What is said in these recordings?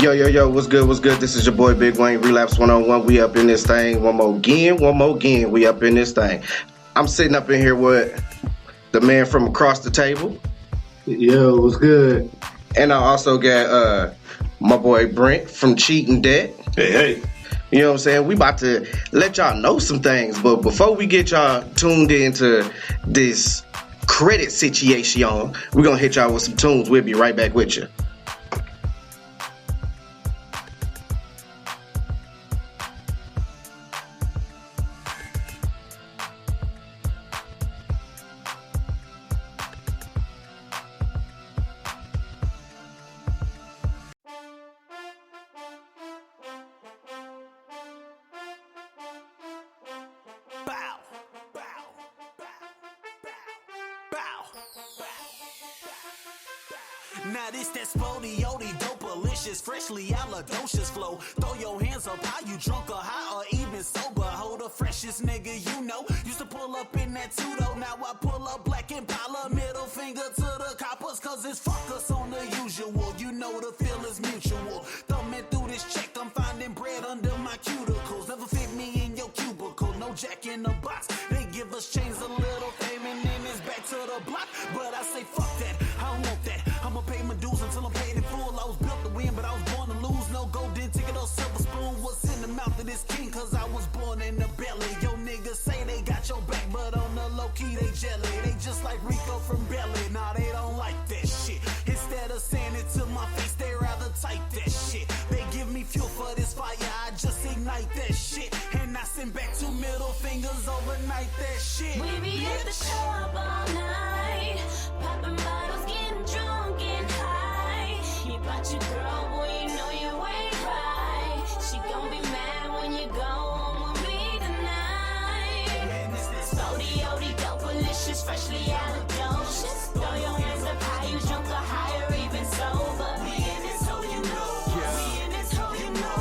Yo, yo, yo, what's good, what's good? This is your boy Big Wayne, Relapse 101. We up in this thing. One more again. We up in this thing. I'm sitting up in here with the man from across the table. Yo, what's good? And I also got my boy Brent from Cheating Debt. Hey. You know what I'm saying? We about to let y'all know some things, but before we get y'all tuned into this credit situation, we're gonna hit y'all with some tunes. We'll be right back with you. Now this that Spodioty dopalicious, freshly alidocious flow. Throw your hands up high, you drunk or high or even sober. Hold the freshest nigga you know. Used to pull up in that two-door, now I pull up black Impala. Middle finger to the coppers, cause it's fuck us on the usual. You know the feel is mutual. Thumbing through this check, I'm finding bread under my cuticles. Never fit me in your cubicle, no jack in the box. They give us chains a little fame and then it's back to the block. But I say fuck that, I don't want that. I'ma pay my dues until I'm paid in full. I was built to win, but I was born to lose. No golden ticket or silver spoon. What's in the mouth of this king? Cause I was born in the belly. Yo niggas say they got your back, but on the low key they jelly. They just like Rico from Belly. Nah, they don't like that shit. Instead of saying it to my face, they rather type that shit. They give me fuel for this fire, I just ignite that shit. And I send back two middle fingers overnight that shit. We be at the club all night, popping bottles, getting drunk and high. You brought your girl, boy, you know you ain't right. She gon' be mad when you go home with me tonight. Spodioty dopalicious, freshly alidocious. Throw your hands up high, you drunk or high or even sober. We in this hoe, you know. We in this hoe, you know.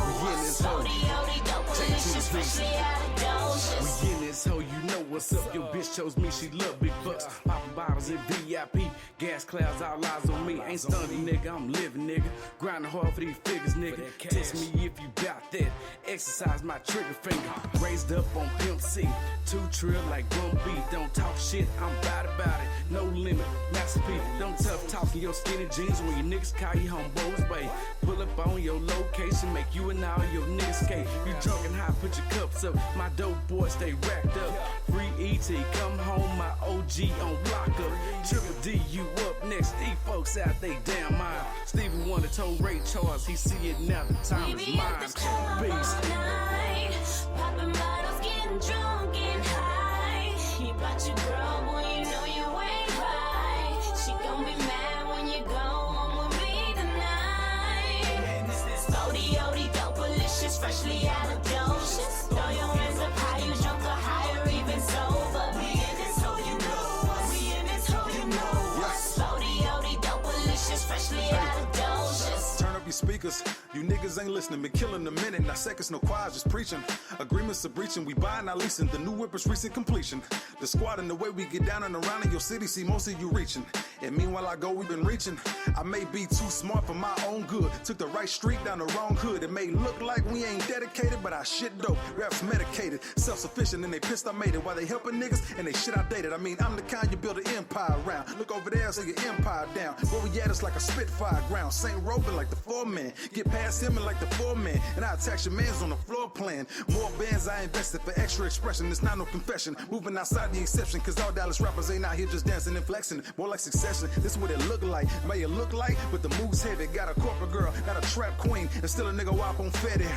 Spodioty dopalicious, freshly alidocious. We in this hoe, you know what's up. Your bitch chose me, she love big bucks. Popping bottles in VIP, gas clouds, all eyes on me. Ain't stunning, nigga, I'm living, nigga. Grinding hard for these figures, nigga. Test me if you bout that. Exercise my trigger finger. Raised up on Pimp C. 2 trill like 1B. Don't talk shit, I'm about it. No limit, Master P. Don't tough talking your skinny jeans when your niggas call you homeboys, babe. Pull up on your location, make you and all your niggas skate. You drunk and high, put your cups up. My dope boys stay racked up. Free ET, come home, my OG on lockup. Triple D, you up next. These folks out they damn mind. Stevie Wonder told Ray Charles, he see it now, the time We is be at mine. the club all night, popping bottles, getting drunk and high. You brought your girl, boy, you know you ain't right. She gon' be mad when you go home with me tonight. Spodioty dopalicious, freshly alidocious. Throw your hands up high, you drunk or high or even sober. We in this hoe, you know. We in this hoe, you know. Spodioty dopalicious, freshly alidocious. Turn up your speakers. You niggas ain't listening. Been killing a minute. Not seconds, no choirs, just preaching. Agreements are breaching. We buying, not leasing. The new whip is recent completion. The squad and the way we get down and around in your city. See most of you reaching. And meanwhile I go, we been reaching. I may be too smart for my own good. Took the right street down the wrong hood. It may look like we ain't dedicated, but our shit dope. Raps medicated, self-sufficient, and they pissed I made it. While they helping niggas and they shit outdated. I mean, I'm the kind you build an empire around. Look over there, so your empire down. Where we at, it's like a Spitfire ground. Saint Roving like the 4-man. Get past him and like the 4-man. And I attack your mans on the floor plan. More bands I invested for extra expression. It's not no confession. Moving outside the exception. Cause all Dallas rappers ain't out here just dancing and flexing. More like Succession. This is what it look like. May it look like, but the moves heavy. Got a corporate girl, got a trap queen. And still a nigga wop on Fetty.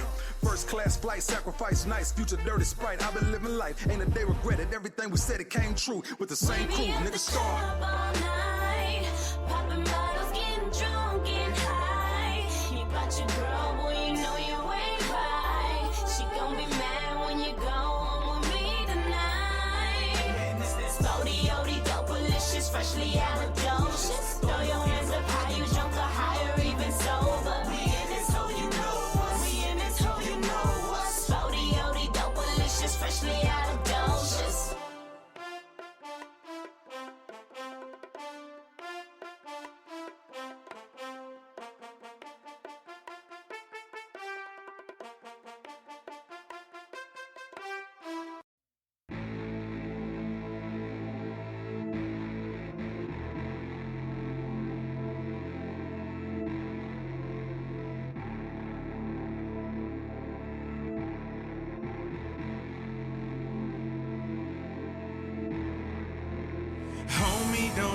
First class flight, sacrifice nice. Future dirty sprite. I've been living life. Ain't a day regretted. Everything we said, it came true. With the same crew. Nigga star. All night, popping bottles, getting drunk and high. You brought your girl, boy, you know you ain't right. She gon' be mad when you go home with me tonight. Spodioty dopalicious, freshly alidocious. Throw your hands up high, you drunk or high or even sober. We in this hoe, you know. We in this hoe, you know. Spodioty dopalicious, freshly alidocious.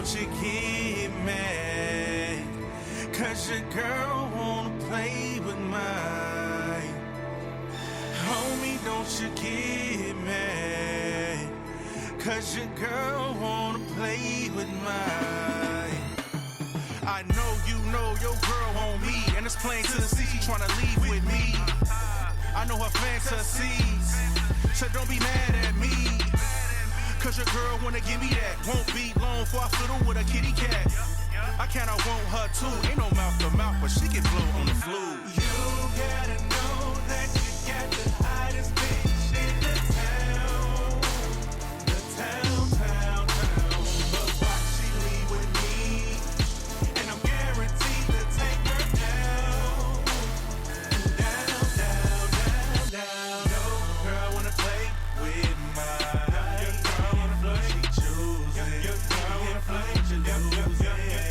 don't you get mad, 'cause your girl wanna play with mine. Homie, don't you get mad, 'cause your girl wanna play with mine. I know you know your girl on me, and it's plain to see she tryna leave with me. I know her fantasies, so don't be mad at me, 'cause your girl wanna give me that. Won't be long before I fiddle with a kitty cat. I kinda want her too, ain't no mouth to mouth, but she can blow on the flu. You gotta know that you got the hottest bitch in the town. The town. But why she leave with me? And I'm guaranteed to take her down. No girl wanna play with mine. Your girl wanna play, she chooses. Your girl wanna play, she loses. Your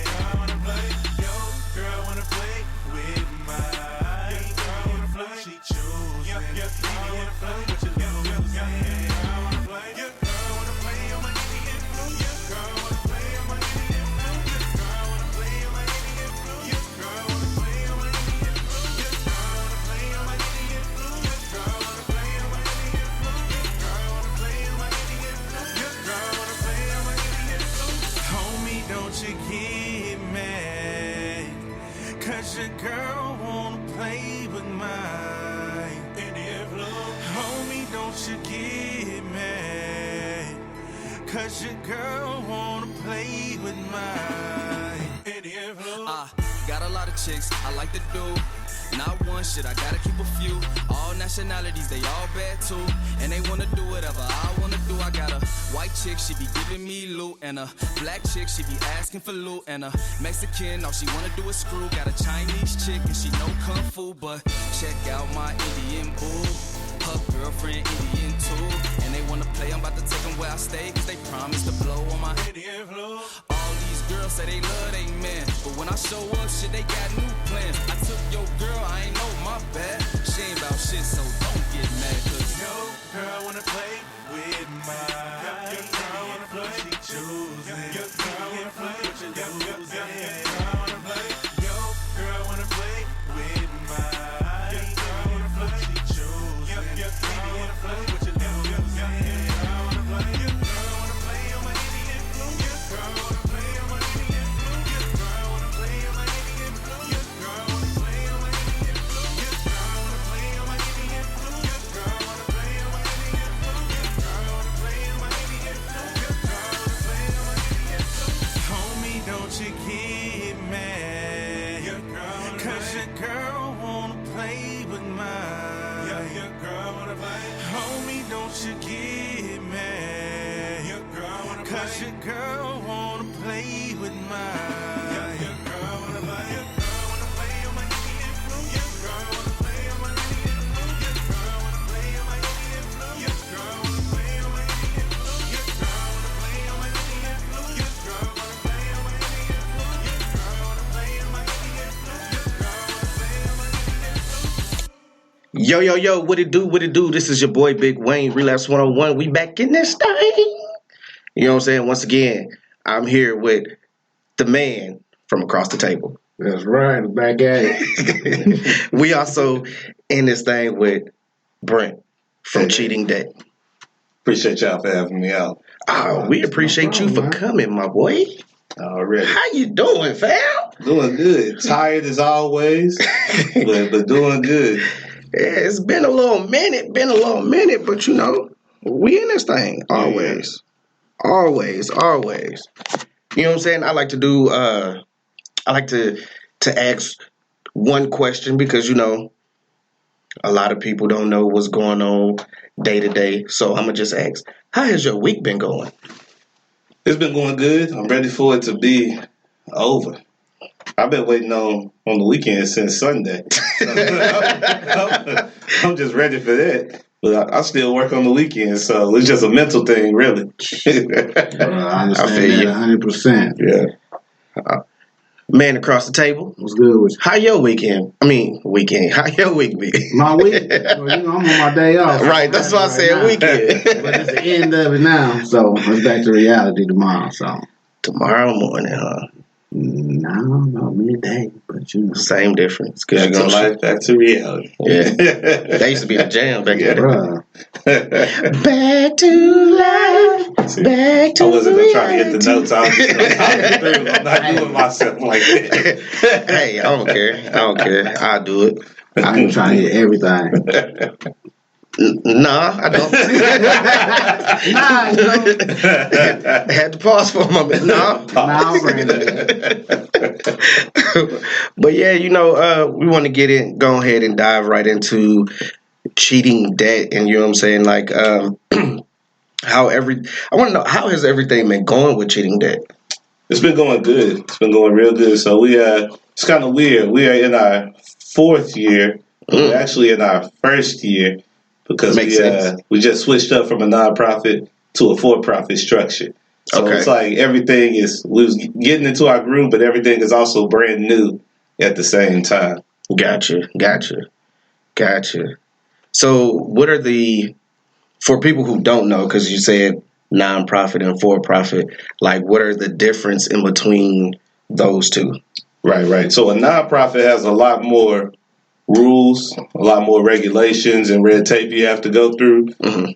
girl wanna play, your girl wanna play with mine. Your girl wanna play, she chooses. Your girl wanna play, but you lose. Your girl wanna play, your girl wanna play on my Indian flu. Your girl wanna play on my Indian flu. Your girl wanna play on my Indian flu. Your girl wanna play on my Indian flu. Your girl wanna play on my Indian flu. Your girl wanna play on my Indian flu. Your girl wanna play on my Indian flu. Your girl wanna play on my Indian flu. Homie, don't you get mad, 'cause your girl wanna play with mine. Indian flu. Homie, don't you get mad, 'cause your girl wanna play with mine. Indian flu. Got a lot of chicks I like to do. Not one shit, I gotta keep a few. All nationalities, they all bad too. And they wanna do whatever I wanna do. I got a white chick, she be giving me loot. And a black chick, she be asking for loot. And a Mexican, all she wanna do is screw. Got a Chinese chick and she know kung fu. But check out my Indian boo. Her girlfriend Indian too. And they wanna play, I'm about to take them where I stay, 'cause they promise to blow on my Indian flu. All these girls say they love they men, but when I show up, shit, they got new plans. I took your girl, I ain't know, my bad. She ain't about shit, so don't get mad, 'cause Your girl wanna play with mine. Your girl wanna play, she choosing. Your girl wanna play, but you losing. Your girl wanna play, your girl wanna play with mine. Your girl wanna play, she choosing. Your girl wanna play, but you losing. Your girl wanna play, your girl wanna play on my Indian flu. Your girl wanna play on my Indian flu. Your girl wanna play on my Indian flu. Your girl wanna play on my Indian flu. Your girl wanna play on my Indian flu. Your girl wanna play on my Indian flu. Your girl wanna play on my Indian flu. Your girl wanna play on my Indian flu. Homie, don't you get mad, 'cause your girl wanna play with mine. Your girl wanna play. Homie, don't you get mad, 'cause your girl wanna play with mine. Your girl wanna play. Your girl wanna play on my Indian flu. Your girl wanna play on my Indian flu. Your girl wanna play on my Indian flu. Your girl wanna play on my Indian flu. Your girl wanna play on my Indian flu. Your girl wanna play on my Indian flu. Your girl wanna play on my Indian flu. Your girl wanna play on my Indian flu. Yo, what it do? This is your boy Big Wayne, Relapse 101. We back in this thing. You know what I'm saying? Once again, I'm here with the man from across the table. That's right. Back at it. We also in this thing with Brent from Cheating Deck. Appreciate y'all for having me out. Oh, we appreciate you for coming, my boy. Already. How you doing, fam? Doing good. Tired as always, but doing good. Yeah, it's been a little minute, but you know, we in this thing always. Always. You know what I'm saying? I like to do I like to ask one question because you know a lot of people don't know what's going on day to day. So I'm gonna just ask, how has your week been going? It's been going good. I'm ready for it to be over. I've been waiting on the weekend since Sunday. I'm just ready for that. But I still work on the weekend, so it's just a mental thing, really. I understand that 100%. Yeah. Man across the table, What's good with you? how your weekend? How your week be? My week? Well, you know, I'm on my day off. Right, that's why I said now. weekend. But it's the end of it now, so it's back to reality tomorrow. So Tomorrow morning, huh? No, midday, but you know. Same difference. Back to life, back to reality. Yeah. That used to be the jam back then. Bruh. Back to life. See, Back to I wasn't gonna try to reality. hit the notes. I'm not doing myself like that. Hey, I don't care. I'll do it. I ain't trying to hit everything. Nah, I don't. Nah, you know. I had to pause for a moment. Nah. Nah, Brandon. But yeah, we want to go ahead and dive right into cheating debt, and you know what I'm saying, like I want to know, how has everything been going with cheating debt? It's been going good. It's been going real good. So it's kind of weird. We are in our 4th year. We're actually in our 1st year because we just switched up from a nonprofit to a for-profit structure. So It's like everything we was getting into our groove, but everything is also brand new at the same time. Gotcha. So what are for people who don't know, because you said nonprofit and for-profit, like what are the difference in between those two? Right. So a nonprofit has a lot more rules, a lot more regulations and red tape you have to go through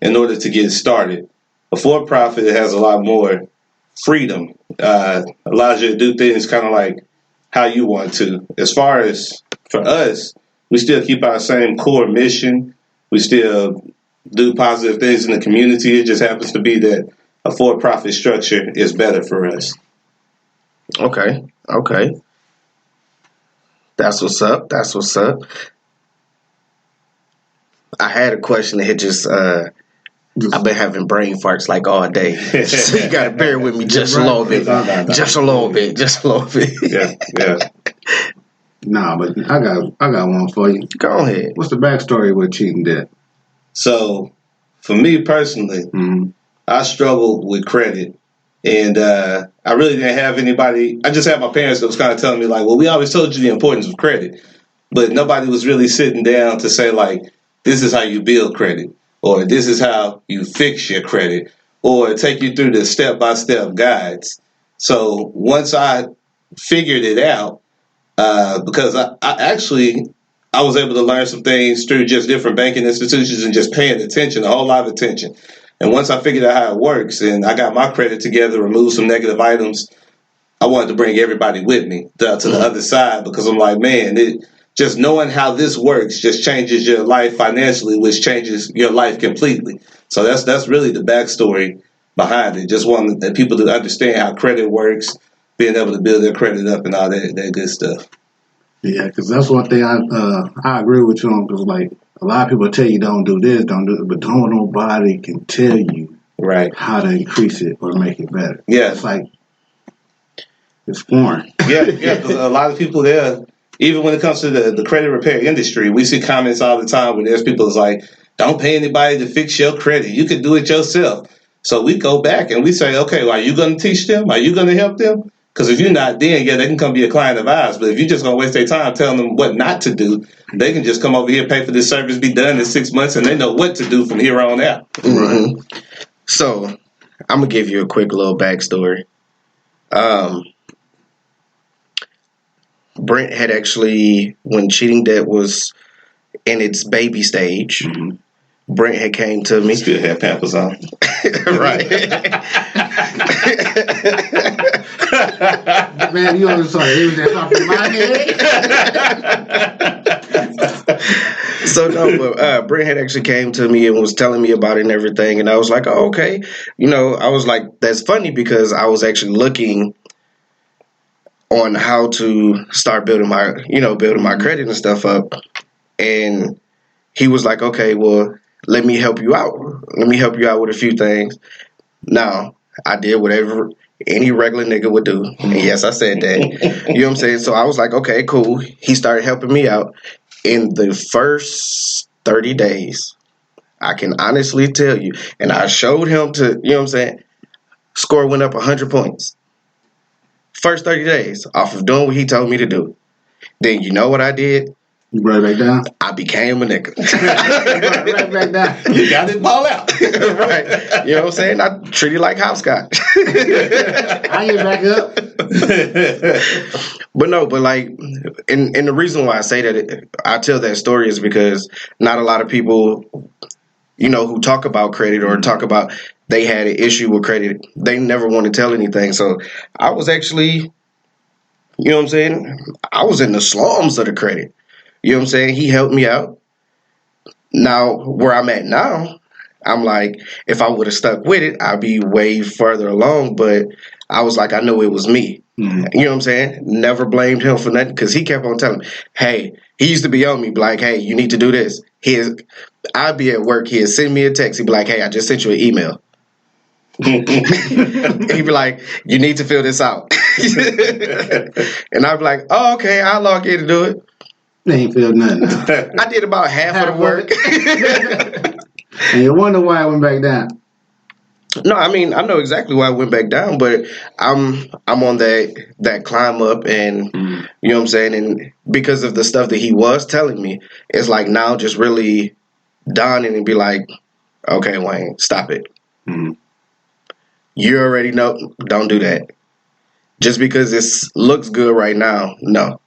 in order to get started. A for-profit has a lot more freedom. Allows you to do things kind of like how you want to. As far as for us, we still keep our same core mission. We still do positive things in the community. It just happens to be that a for-profit structure is better for us. Okay. That's what's up. I had a question that just I've been having brain farts like all day, so you gotta bear with me just a little bit. Yeah. Nah, but I got one for you. Go ahead. What's the backstory with cheating debt? So, for me personally, I struggled with credit, and I really didn't have anybody. I just had my parents that was kind of telling me like, well, we always told you the importance of credit, but nobody was really sitting down to say like, this is how you build credit, or this is how you fix your credit, or take you through the step-by-step guides. So once I figured it out, because I was able to learn some things through just different banking institutions and just paying attention, a whole lot of attention. And once I figured out how it works and I got my credit together, removed some negative items, I wanted to bring everybody with me to the other side, because I'm like, man, just knowing how this works just changes your life financially, which changes your life completely. So that's really the backstory behind it. Just wanting the people to understand how credit works, being able to build their credit up and all that good stuff. Yeah, because that's one thing I agree with you on, because like a lot of people tell you don't do this, don't do it, but nobody can tell you how to increase it or make it better. Yeah. It's like, it's foreign. Yeah, because a lot of people there, even when it comes to the credit repair industry, we see comments all the time where there's people that's like, don't pay anybody to fix your credit. You can do it yourself. So we go back and we say, okay, well, are you going to teach them? Are you going to help them? Because if you're not, then they can come be a client of ours. But if you're just going to waste their time telling them what not to do, they can just come over here, pay for this service, be done in 6 months, and they know what to do from here on out. Mm-hmm. So I'm going to give you a quick little backstory. Brent had actually, when cheating debt was in its baby stage, Brent had came to me. Still had Pampers on. Right. Man, you always saw it was that off in my head. So no, but Brent had actually came to me and was telling me about it and everything, and I was like, oh, okay. I was like, that's funny, because I was actually looking on how to start building my credit and stuff up. And he was like, okay, well, let me help you out. Let me help you out with a few things. Now, I did whatever any regular nigga would do. And yes, I said that. You know what I'm saying? So I was like, okay, cool. He started helping me out. In the first 30 days, I can honestly tell you, and I showed him score went up 100 points. First 30 days off of doing what he told me to do. Then you know what I did? You brought it back down? I became a nigga. right back down. You got it ball out. Right. You know what I'm saying? I treat it like hopscotch. I get back up. But no, but like, and the reason why I say that, I tell that story is because not a lot of people, you know, who talk about credit or talk about they had an issue with credit, they never want to tell anything. So I was actually, you know what I'm saying? I was in the slums of the credit. You know what I'm saying? He helped me out. Now, where I'm at now, I'm like, if I would have stuck with it, I'd be way further along. But I was like, I know it was me. Mm-hmm. You know what I'm saying? Never blamed him for nothing because he kept on telling me, hey, he used to be on me, be like, hey, you need to do this. I'd be at work. He'd send me a text. He'd be like, hey, I just sent you an email. He'd be like, you need to fill this out. And I'd be like, oh, okay, I'll log in to do it. They ain't feel nothing. I did about half of the work. And you wonder why I went back down. No, I mean, I know exactly why I went back down, but I'm on that climb up, and you know what I'm saying? And because of the stuff that he was telling me, it's like now just really dawning and be like, okay, Wayne, stop it. Mm-hmm. You already know, don't do that. Just because it looks good right now, no.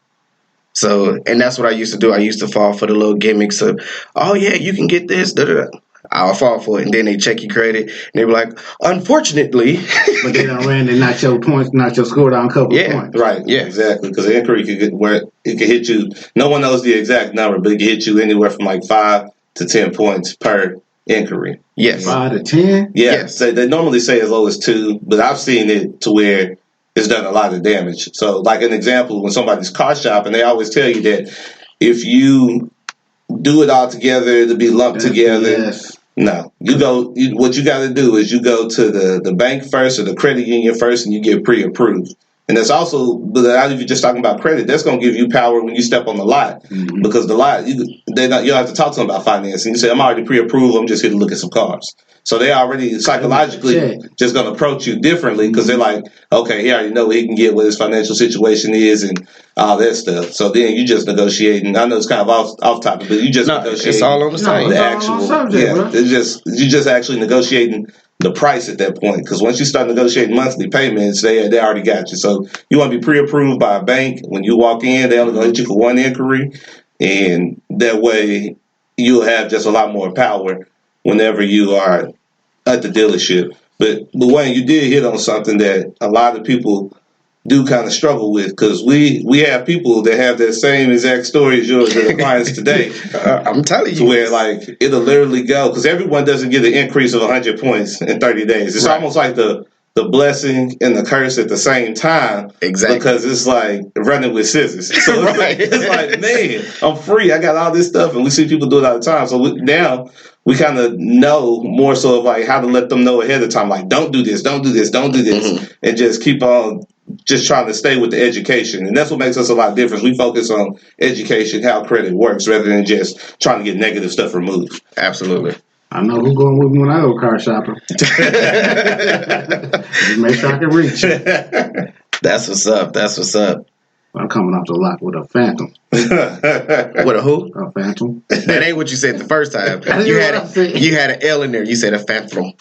So, and that's what I used to do. I used to fall for the little gimmicks of, oh yeah, you can get this, da-da-da. I'll fall for it, and then they check your credit, and they be like, unfortunately. But they done ran and knock your points, knock your score down a couple of points. Right, yeah, exactly. Because the inquiry could get where it could hit you. No one knows the exact number, but it can hit you anywhere from like 5 to 10 points per inquiry. Yes. 5 to 10? Yeah. Yes. So they normally say as low as 2, but I've seen it to where it's done a lot of damage. So, like an example, when somebody's car shopping, they always tell you that if you do it all together to be lumped together. Yes. No, what you got to do is you go to the bank first or the credit union first, and you get pre-approved. And that's also, but if you're just talking about credit, that's going to give you power when you step on the lot, because the lot you don't have to talk to them about financing. You say, I'm already pre-approved. I'm just here to look at some cars. So they already psychologically just going to approach you differently because they're like, okay, he already know what he can get, what his financial situation is, and all that stuff. So then you just negotiating. I know it's kind of off topic, but you just negotiating. It's all on the same. The actual, it's just actually negotiating the price at that point. Because once you start negotiating monthly payments, they already got you. So you want to be pre-approved by a bank. When you walk in, they're only going to hit you for one inquiry, and that way you'll have just a lot more power whenever you are at the dealership. But Wayne, you did hit on something that a lot of people do kind of struggle with, because we have people that have that same exact story as yours that are clients today. I'm telling you. To where like it'll literally go, because everyone doesn't get an increase of 100 points in 30 days. It's almost like the blessing and the curse at the same time. Exactly. Because it's like running with scissors. So it's like, man, I'm free. I got all this stuff, and we see people do it all the time. So now we kind of know more so of like how to let them know ahead of time. Like, don't do this, don't do this, don't do this, and just keep on just trying to stay with the education. And that's what makes us a lot different. We focus on education, how credit works, rather than just trying to get negative stuff removed. Absolutely. I know who's going with me when I go car shopping. Just make sure I can reach you. That's what's up. That's what's up. I'm coming off the lot with a Phantom. With a who? A Phantom. That ain't what you said the first time. You had an L in there. You said a Phantom.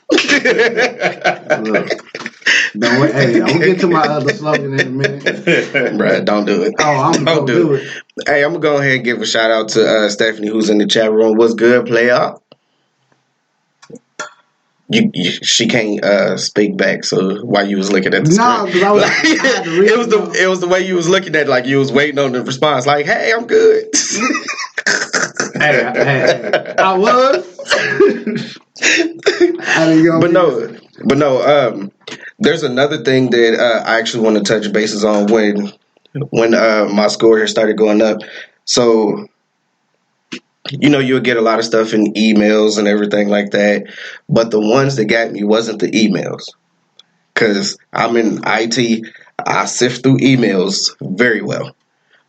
Look, I'm gonna get to my other slogan in a minute. Bruh, don't do it. Oh, I'm gonna do it. Hey, I'm gonna go ahead and give a shout out to Stephanie, who's in the chat room. What's good, player? She can't speak back, so while you was looking at the screen. No, because I had to read it was the way you was looking at it, like you was waiting on the response, like, hey, I'm good. hey, I was. But no, there's another thing that I actually want to touch bases on when my score here started going up. So, you know, you'll get a lot of stuff in emails and everything like that. But the ones that got me wasn't the emails. Because I'm in IT, I sift through emails very well.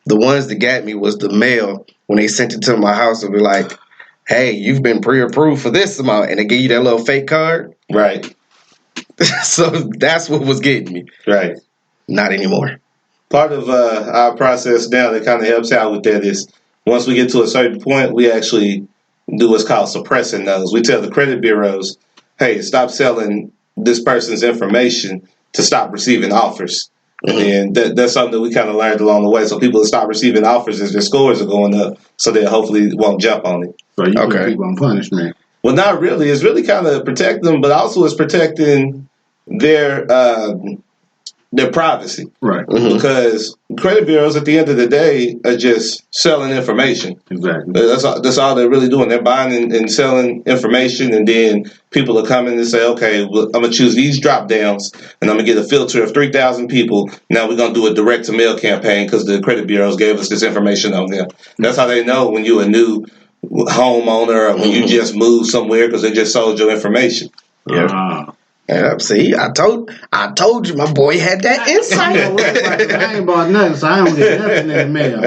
The ones that got me was the mail. When they sent it to my house, it'd be like, hey, you've been pre-approved for this amount. And they give you that little fake card. Right. So that's what was getting me. Right. Not anymore. Part of our process now that kind of helps out with that is once we get to a certain point, we actually do what's called suppressing those. We tell the credit bureaus, hey, stop selling this person's information to stop receiving offers. And that's something that we kind of learned along the way. So people will stop receiving offers as their scores are going up, so they hopefully won't jump on it. So you put people on punishment. Well, not really. It's really kind of protecting them, but also it's protecting their privacy. Right. Because credit bureaus at the end of the day are just selling information. Exactly. That's all they're really doing. They're buying and selling information, and then people are coming and say, okay, well, I'm going to choose these drop downs, and I'm going to get a filter of 3,000 people. Now we're going to do a direct to mail campaign because the credit bureaus gave us this information on them. That's how they know when you're a new homeowner or when you just moved somewhere because they just sold your information. Yeah. See, I told you my boy had that insight. I ain't bought nothing, so I don't get nothing in the mail.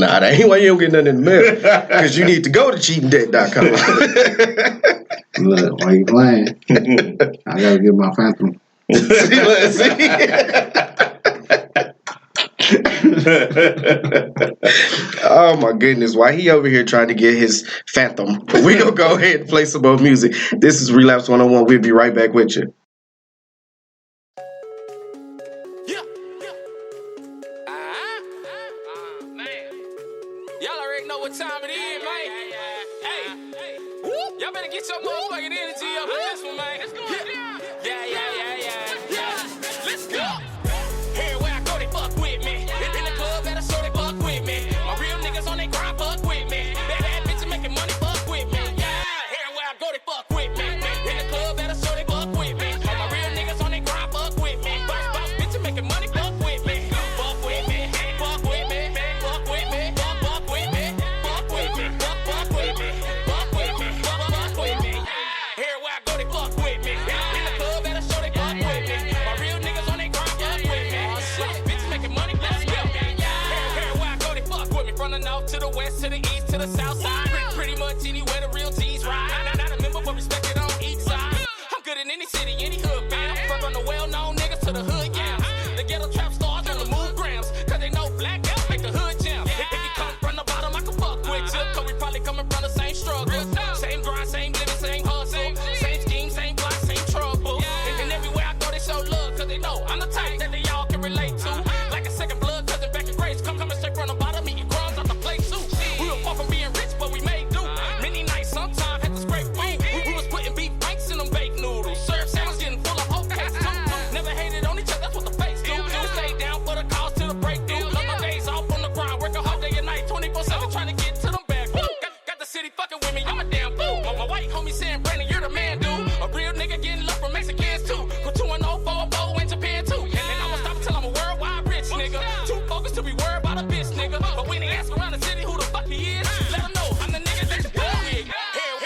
Nah, that ain't why you don't get nothing in the mail. Because you need to go to cheatingdebt.com. Look, why you playing? I gotta get my Phantom. Oh my goodness, why he over here trying to get his Phantom? We gonna go ahead and play some more music. This is Relapse 101. We'll be right back with you. Man. Y'all already know what time it is, man. Hey, y'all better get your motherfucking energy up for this one, man. Let's go. Yeah. Let's go. Everywhere I go, they fuck with me. In the club, better show they fuck with me. My real niggas on they grind, fuck with me. Bad bitches making money, fuck with me. Yeah, everywhere I go, they fuck with me. In the club, better show they fuck with me. My real niggas on they grind, fuck with me. Boss bitches making money, fuck with me. Fuck with me, fuck with me, fuck with me, fuck with me, fuck with me, fuck with me, fuck with me, fuck with me. Everywhere I go, they fuck with me. In the club, better show they fuck with me. My real niggas on they grind, fuck with me. Boss bitches making money, let's go. Everywhere I go, they fuck with me. From the north to the west to the east to the south side. Pretty much anywhere the real G's ride. Not a member, but respected on each side. I'm good in any city, any hood, man. I'm from the well-known niggas to the hood, yeah. The ghetto trap stars on the move grams. Cause they know black out make the hood jam. If you come from the bottom, I can fuck with you. Cause we probably coming from the same struggle. Same grind, same living, same hustle. Same scheme, same block, same trouble. And everywhere I go, they show love. Cause they know I'm the type that they all can relate to. Like a second blood cousin back in grace. Coming straight from the bottom, eating crumbs off the plate too. We were far from being rich, but we made do. Many nights, sometimes had to scrape food. We was putting beef banks in them baked noodles. Serve sandwiches getting full of whole cats too. Never hated on each other, that's what the face do. Stay down for the cause till the breakthrough. Love my days off on the grind, working hard day and night, 24/7 trying to get to them back. Got the city fucking with me, I'm a damn fool. My white homie saying, Brandon, you're the man, dude. A real nigga getting love from Mexicans too. Go 21044 in Japan too. And I'ma stop till I'm a worldwide rich nigga. Too focused to be worried about a bitch nigga. But when they ask around the city who the fuck he is, let them know I'm the nigga that you fuck with.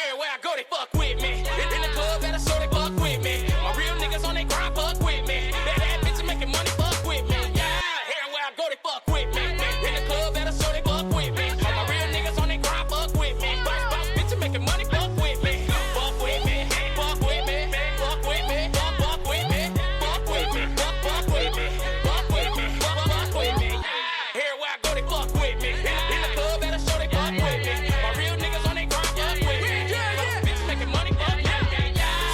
Everywhere I go, they fuck with me. In the club, better show they fuck with me. My real niggas on they grind, fuck with me. Bad bitches making money, fuck with me. Yeah, everywhere I go, they fuck with me. In the club, better show they fuck with me. My real niggas on they grind, fuck with me. Boss bitches making money, fuck with me. Fuck with me, fuck with me, fuck with me, fuck with me, fuck with me, fuck with me, fuck with me, fuck with me. Everywhere I go, they fuck with me. In the club, better show they fuck with me. My real niggas on they grind, fuck with me. Boss bitches making money, fuck with me.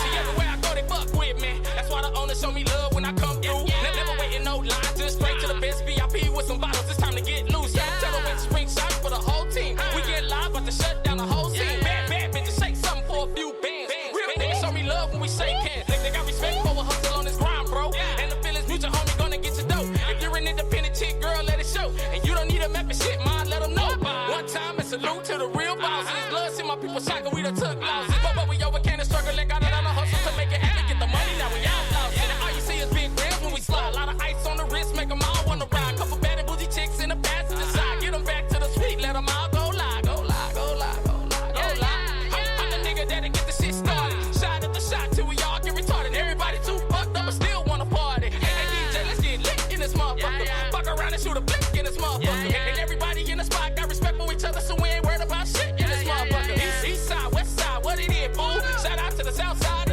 See, everywhere I go, they fuck with me. That's why the owners show me love when I come through. Never waiting no line, just straight to the best VIP with some bottles. It's time to get loose. Tell them it's spring shot for the whole team. We get live, about to shut down the whole scene. Bad bitches shake something for a few bands. Real niggas show me love when we shake hands. They got respect for a hustle on this grind, bro. And the feelings mutual, homie, gonna get you dope. If you're an independent chick, girl, let it show. And you don't need a map and shit, mind, let them know. One time and salute to the real bosses. Blood, see my people shot, we done took losses. But we overcame the struggle and got it on the hustle to make it happen. Get the money, now we out lost. And all you see is big grams when we slide. A lot of ice on the wrist, make them all wanna ride. Couple bad and bougie chicks in the passenger side. Get them back to the suite, let them all go live. Go live, go live, go live, go live. I'm the nigga that'll get the shit started. Shot after shot till we all get retarded. Everybody too fucked up but still wanna party. Hey DJ, let's get lit in this motherfucker. Fuck around and shoot a blick in this motherfucker. And everybody in the spot got respect for each other, so we ain't worried about shit in this motherfucker. East side, west side, what it is, fool? Shout out to the south side.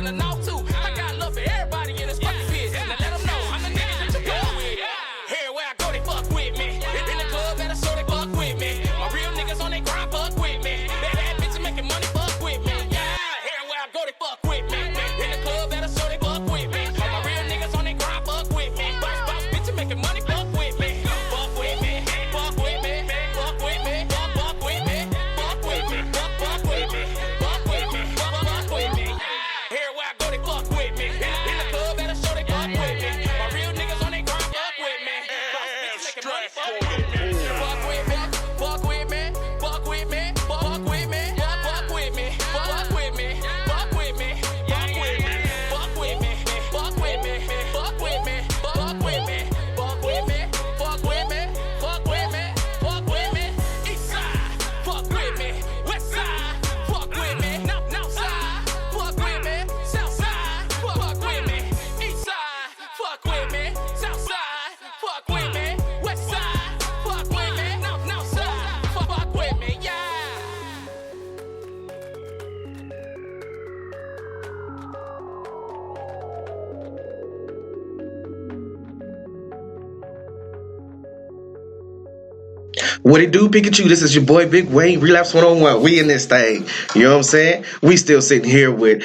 What it do, Pikachu? This is your boy Big Wayne, Relapse 101. We in this thing. You know what I'm saying? We still sitting here with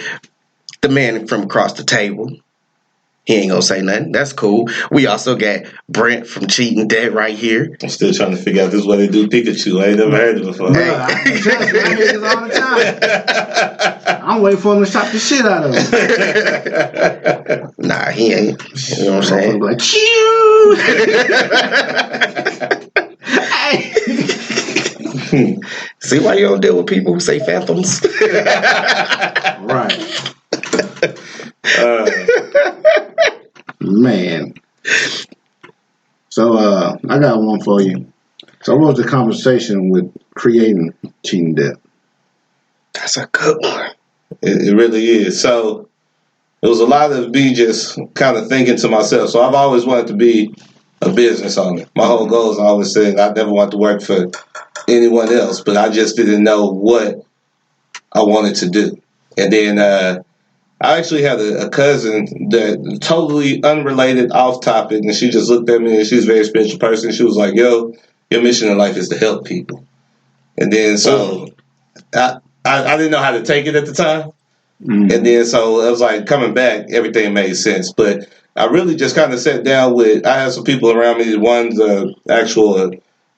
the man from across the table. He ain't gonna say nothing. That's cool. We also got Brent from Cheating Dead right here. I'm still trying to figure out this what they do Pikachu. I ain't never heard it before. Hey. I hear this all the time. I'm waiting for him to chop the shit out of him. Nah, he ain't. You know what I'm saying? Like, hey. See why you don't deal with people who say phantoms? Right. Man. So I got one for you. So what was the conversation with creating Cheating Dead? That's a good one. It really is. So it was a lot of me just kind of thinking to myself. So I've always wanted to be a business owner. My whole goal is I always said I never wanted to work for anyone else, but I just didn't know what I wanted to do. And then I actually had a cousin that totally unrelated, off topic, and she just looked at me, and she's a very spiritual person. She was like, yo, your mission in life is to help people. And then so I didn't know how to take it at the time. And then so it was like coming back, everything made sense. But I really just kind of sat down with, I had some people around me. One's an actual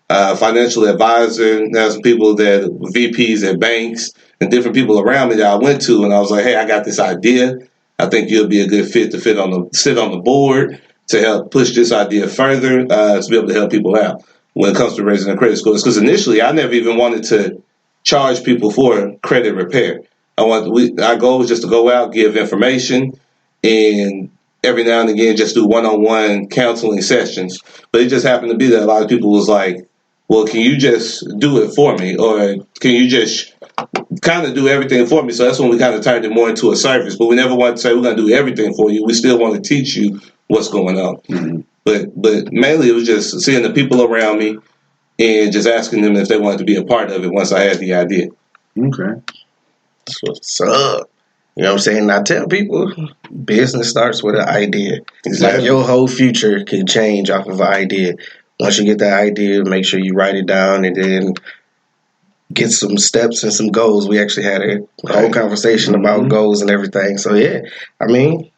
financial advisor. There's some people that VPs at banks and different people around me that I went to. And I was like, hey, I got this idea. I think you'll be a good fit to sit on the board to help push this idea further, to be able to help people out when it comes to raising their credit scores. Because initially, I never even wanted to charge people for credit repair. Our goal was just to go out, give information, and every now and again just do one-on-one counseling sessions. But it just happened to be that a lot of people was like, well, can you just do it for me? Or can you just kind of do everything for me? So that's when we kind of turned it more into a service. But we never wanted to say we're going to do everything for you. We still want to teach you what's going on. Mm-hmm. But mainly it was just seeing the people around me and just asking them if they wanted to be a part of it once I had the idea. Okay. That's what's up. You know what I'm saying? I tell people, business starts with an idea. Exactly. Like your whole future can change off of an idea. Once you get that idea, make sure you write it down and then get some steps and some goals. We actually had a whole conversation about goals and everything. So yeah, I mean,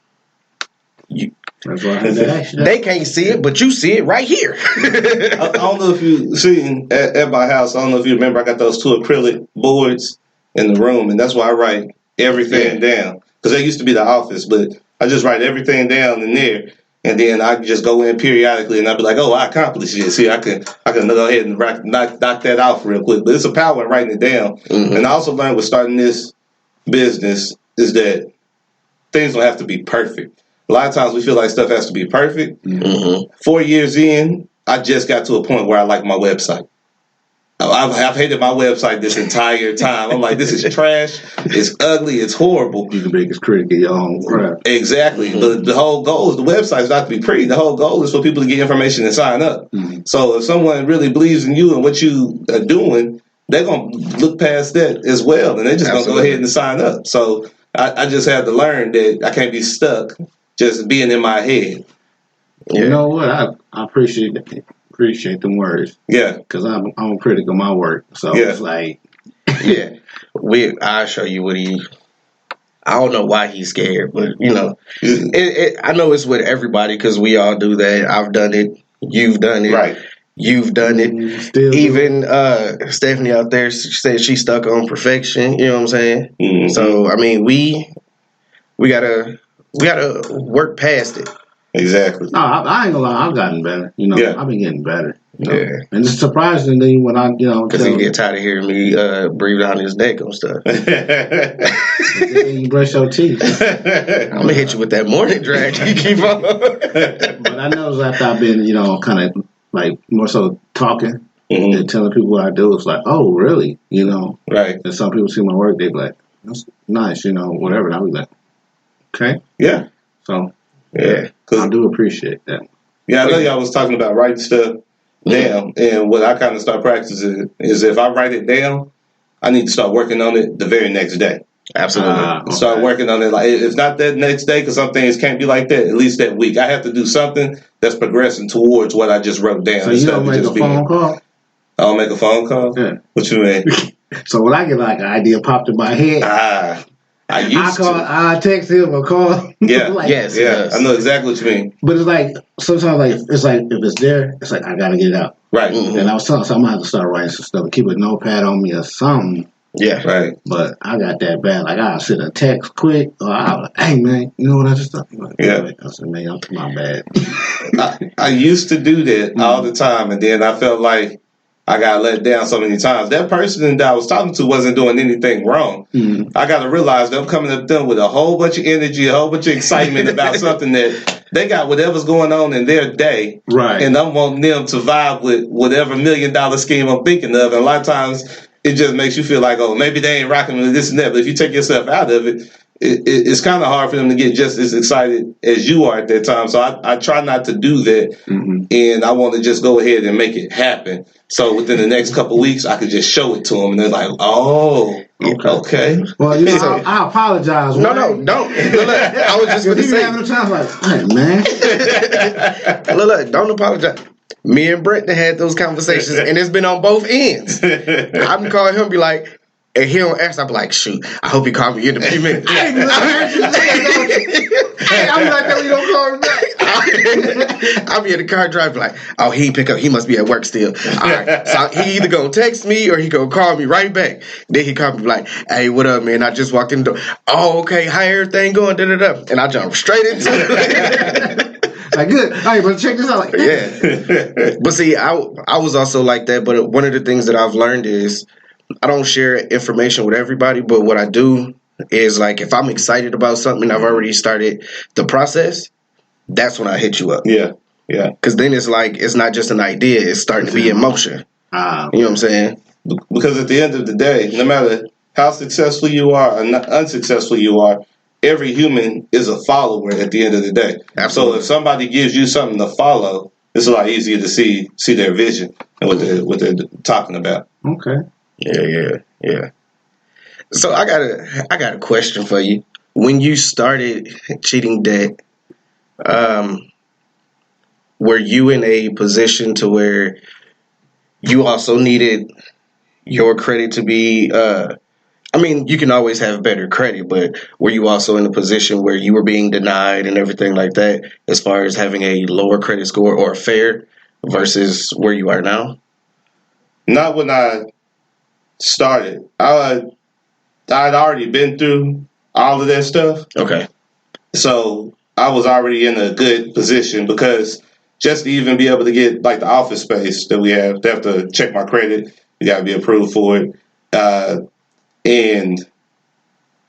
that's why I had to ask you that. They can't see it, but you see it right here. I don't know if you seen at my house. I don't know if you remember. I got those 2 acrylic boards in the room, and that's why I write everything down. Because that used to be the office, but I just write everything down in there, and then I just go in periodically, and I'll be like, "Oh, I accomplished it. See, I can go ahead and knock that off real quick." But it's a power in writing it down. Mm-hmm. And I also learned with starting this business is that things don't have to be perfect. A lot of times we feel like stuff has to be perfect. Mm-hmm. 4 years in, I just got to a point where I like my website. I've hated my website this entire time. I'm like, this is trash. It's ugly. It's horrible. You're the biggest critic of your own crap. Exactly. Mm-hmm. The whole goal is the website's not to be pretty. The whole goal is for people to get information and sign up. Mm-hmm. So if someone really believes in you and what you are doing, they're going to look past that as well. And they're just going to go ahead and sign up. So I just had to learn that I can't be stuck just being in my head. You know what? I appreciate them words. Yeah. Because I'm a critic of my work. So it's like... Yeah. I'll show you what I don't know why he's scared, but, you know, I know it's with everybody because we all do that. I've done it. You've done it. Right. You've done it. Still even Stephanie out there, she said she's stuck on perfection. You know what I'm saying? Mm-hmm. So, I mean, we gotta work past it. Exactly. No, I ain't gonna lie. I've gotten better. You know, I've been getting better. You know? Yeah. And it's surprisingly when I, because he get tired of hearing me breathe down his neck on stuff. You brush your teeth. I'm gonna hit you with that morning drag. You keep on. But I know after I've been, kind of like more so talking and telling people what I do, it's like, oh, really? Right. And some people see my work, they be like, that's nice, whatever. And I'll be like, okay. Yeah. So. Yeah, I do appreciate that. Yeah, I know y'all was talking about writing stuff down, and what I kind of start practicing is if I write it down, I need to start working on it the very next day. Absolutely. Okay. Start working on it. Like, if not that next day, because some things can't be like that, at least that week. I have to do something that's progressing towards what I just wrote down. So you don't make a phone call? I'll make a phone call? Yeah. What you mean? So when I get like an idea popped in my head, I text him or call. Yeah, like, yes. I know exactly what you mean. But it's like sometimes, like it's like if it's there, it's like I gotta get it out. Right. Mm-hmm. And I was telling, so I'm gonna have to start writing some stuff, keep a notepad on me or something. Yeah, right. But I got that bad. Like I'll send a text quick, or I'll like, hey man, you know what I just thought? Like, yeah. I said, man, I'm my bad. I used to do that all the time, and then I felt like I got let down so many times. That person that I was talking to wasn't doing anything wrong. Mm-hmm. I got to realize them coming up to them with a whole bunch of energy, a whole bunch of excitement about something that they got whatever's going on in their day. Right. And I'm wanting them to vibe with whatever $1 million scheme I'm thinking of. And a lot of times it just makes you feel like, oh, maybe they ain't rocking with this and that. But if you take yourself out of it, it's kind of hard for them to get just as excited as you are at that time. So I try not to do that. Mm-hmm. And I want to just go ahead and make it happen. So within the next couple of weeks, I could just show it to them. And they're like, oh, okay. Well, you know, I apologize. No, don't. Look, I was just going to say. Having a time like, hey, man. Look, don't apologize. Me and Brent had those conversations, and it's been on both ends. I'm calling him and be like, and he don't answer, I'm like, shoot, I hope he called me in the few minutes. Hey, I'm like, that you don't call me back. I'll be in the car driving like, oh, he ain't pick up. He must be at work still. All right. So he either gonna text me or he gonna call me right back. Then he call me like, hey, what up, man? I just walked in the door. Oh, okay. How everything going? Da-da-da. And I jump straight into it. Like, good. All right, but check this out. Like, yeah. But see, I was also like that. But one of the things that I've learned is I don't share information with everybody. But what I do is, like, if I'm excited about something and I've already started the process, that's when I hit you up. Yeah, yeah. Because then it's like, it's not just an idea. It's starting to be in motion. You know what I'm saying? Because at the end of the day, no matter how successful you are or unsuccessful you are, every human is a follower at the end of the day. Absolutely. So if somebody gives you something to follow, it's a lot easier to see their vision and what they're talking about. Okay. Yeah. So I got a question for you. When you started Cheating Debt, were you in a position to where you also needed your credit to be, I mean, you can always have better credit, but were you also in a position where you were being denied and everything like that as far as having a lower credit score or fair versus where you are now? Not when I started. I'd already been through all of that stuff. Okay. So I was already in a good position because just to even be able to get like the office space that we have, they have to check my credit. You got to be approved for it. And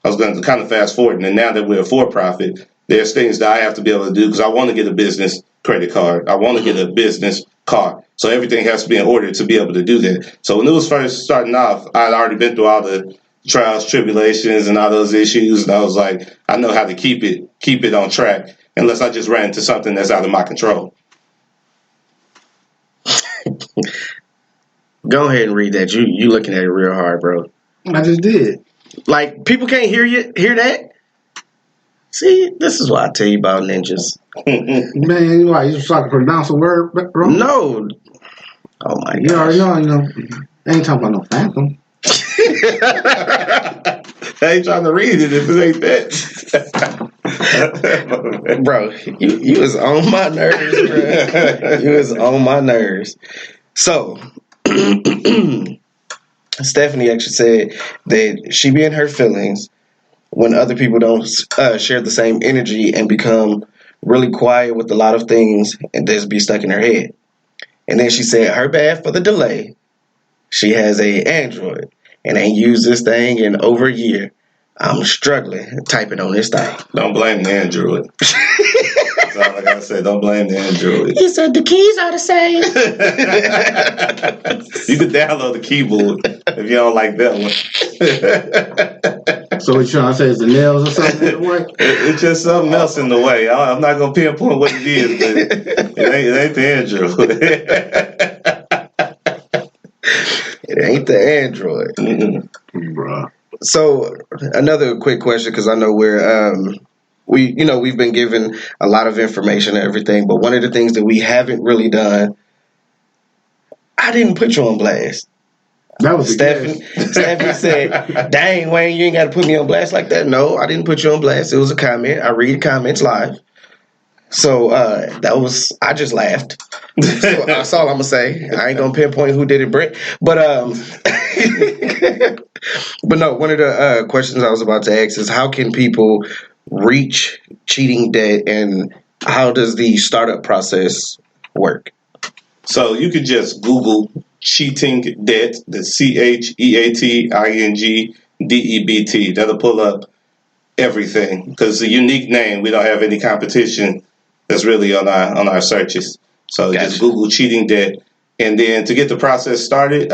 I was going to kind of fast forward. And now that we're a for-profit, there's things that I have to be able to do because I want to get a business credit card. I want to get a business card. So everything has to be in order to be able to do that. So when it was first starting off, I'd already been through all the trials, tribulations, and all those issues. And I was like, I know how to keep it on track unless I just ran into something that's out of my control. Go ahead and read that. You looking at it real hard, bro. I just did. Like, people can't hear that? See, this is why I tell you about ninjas. Man, you just trying to pronounce a word, bro? No. Oh, my God. You already know, I ain't talking about no phantom. I ain't trying to read it if it ain't that. Bro, you was on my nerves, bro. You was on my nerves. So, Stephanie actually said that she be in her feelings when other people don't share the same energy and become really quiet with a lot of things and just be stuck in her head. And then she said her bad for the delay. She has a Android and ain't used this thing in over a year. I'm struggling typing on this thing. Don't blame the Android. That's all I gotta say. Don't blame the Android. He said the keys are the same. You can download the keyboard if you don't like that one. So what you trying to say is the nails or something in the way? It's just something else in the way. I'm not gonna pinpoint what it is, but it ain't the Android. It ain't the Android. Bruh. So another quick question, because I know we've been given a lot of information and everything, but one of the things that we haven't really done, I didn't put you on blast. That was Stephanie said, "Dang, Wayne, you ain't got to put me on blast like that." No, I didn't put you on blast. It was a comment. I read comments live. So I just laughed. So that's all I'm gonna say. I ain't gonna pinpoint who did it, Brent. But but no, one of the questions I was about to ask is how can people reach cheating debt and how does the startup process work? So you could just Google cheating debt, the CHEATINGDEBT. That'll pull up everything because it's a unique name. We don't have any competition that's really on our searches. So just Google cheating debt. And then to get the process started,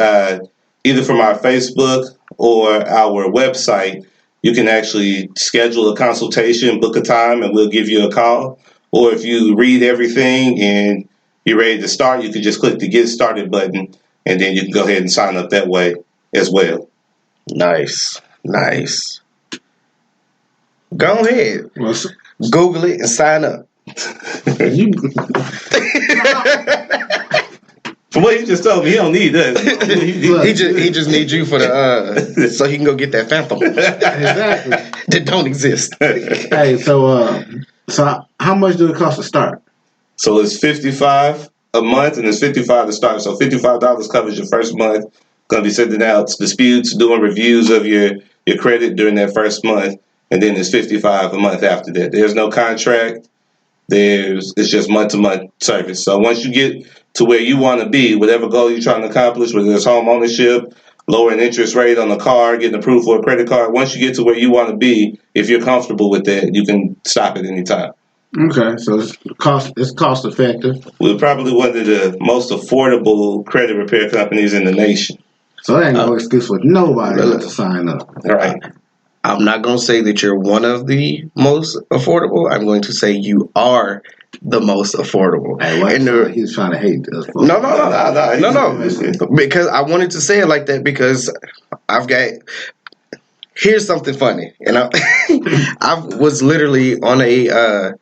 either from our Facebook or our website, you can actually schedule a consultation, book a time, and we'll give you a call. Or if you read everything and you're ready to start, you can just click the Get Started button, and then you can go ahead and sign up that way as well. Nice. Go ahead. Google it and sign up. From what you just told me, he don't need that. he just needs you for the so he can go get that Phantom. Exactly. That don't exist. Hey, so how much do it cost to start? So it's $55 a month, and it's $55 to start. So $55 covers your first month. Going to be sending out disputes, doing reviews of your credit during that first month, and then it's $55 a month after that. There's no contract. It's just month-to-month service. So once you get to where you want to be, whatever goal you're trying to accomplish, whether it's home ownership, lowering interest rate on the car, getting approved for a credit card, once you get to where you want to be, if you're comfortable with that, you can stop at any time. Okay, so it's cost effective. We're probably one of the most affordable credit repair companies in the nation. So that ain't no excuse for nobody not to sign up. Right. I'm not going to say that you're one of the most affordable. I'm going to say you are the most affordable. Hey, he's trying to hate us. No. Because I wanted to say it like that because here's something funny. And I was literally on a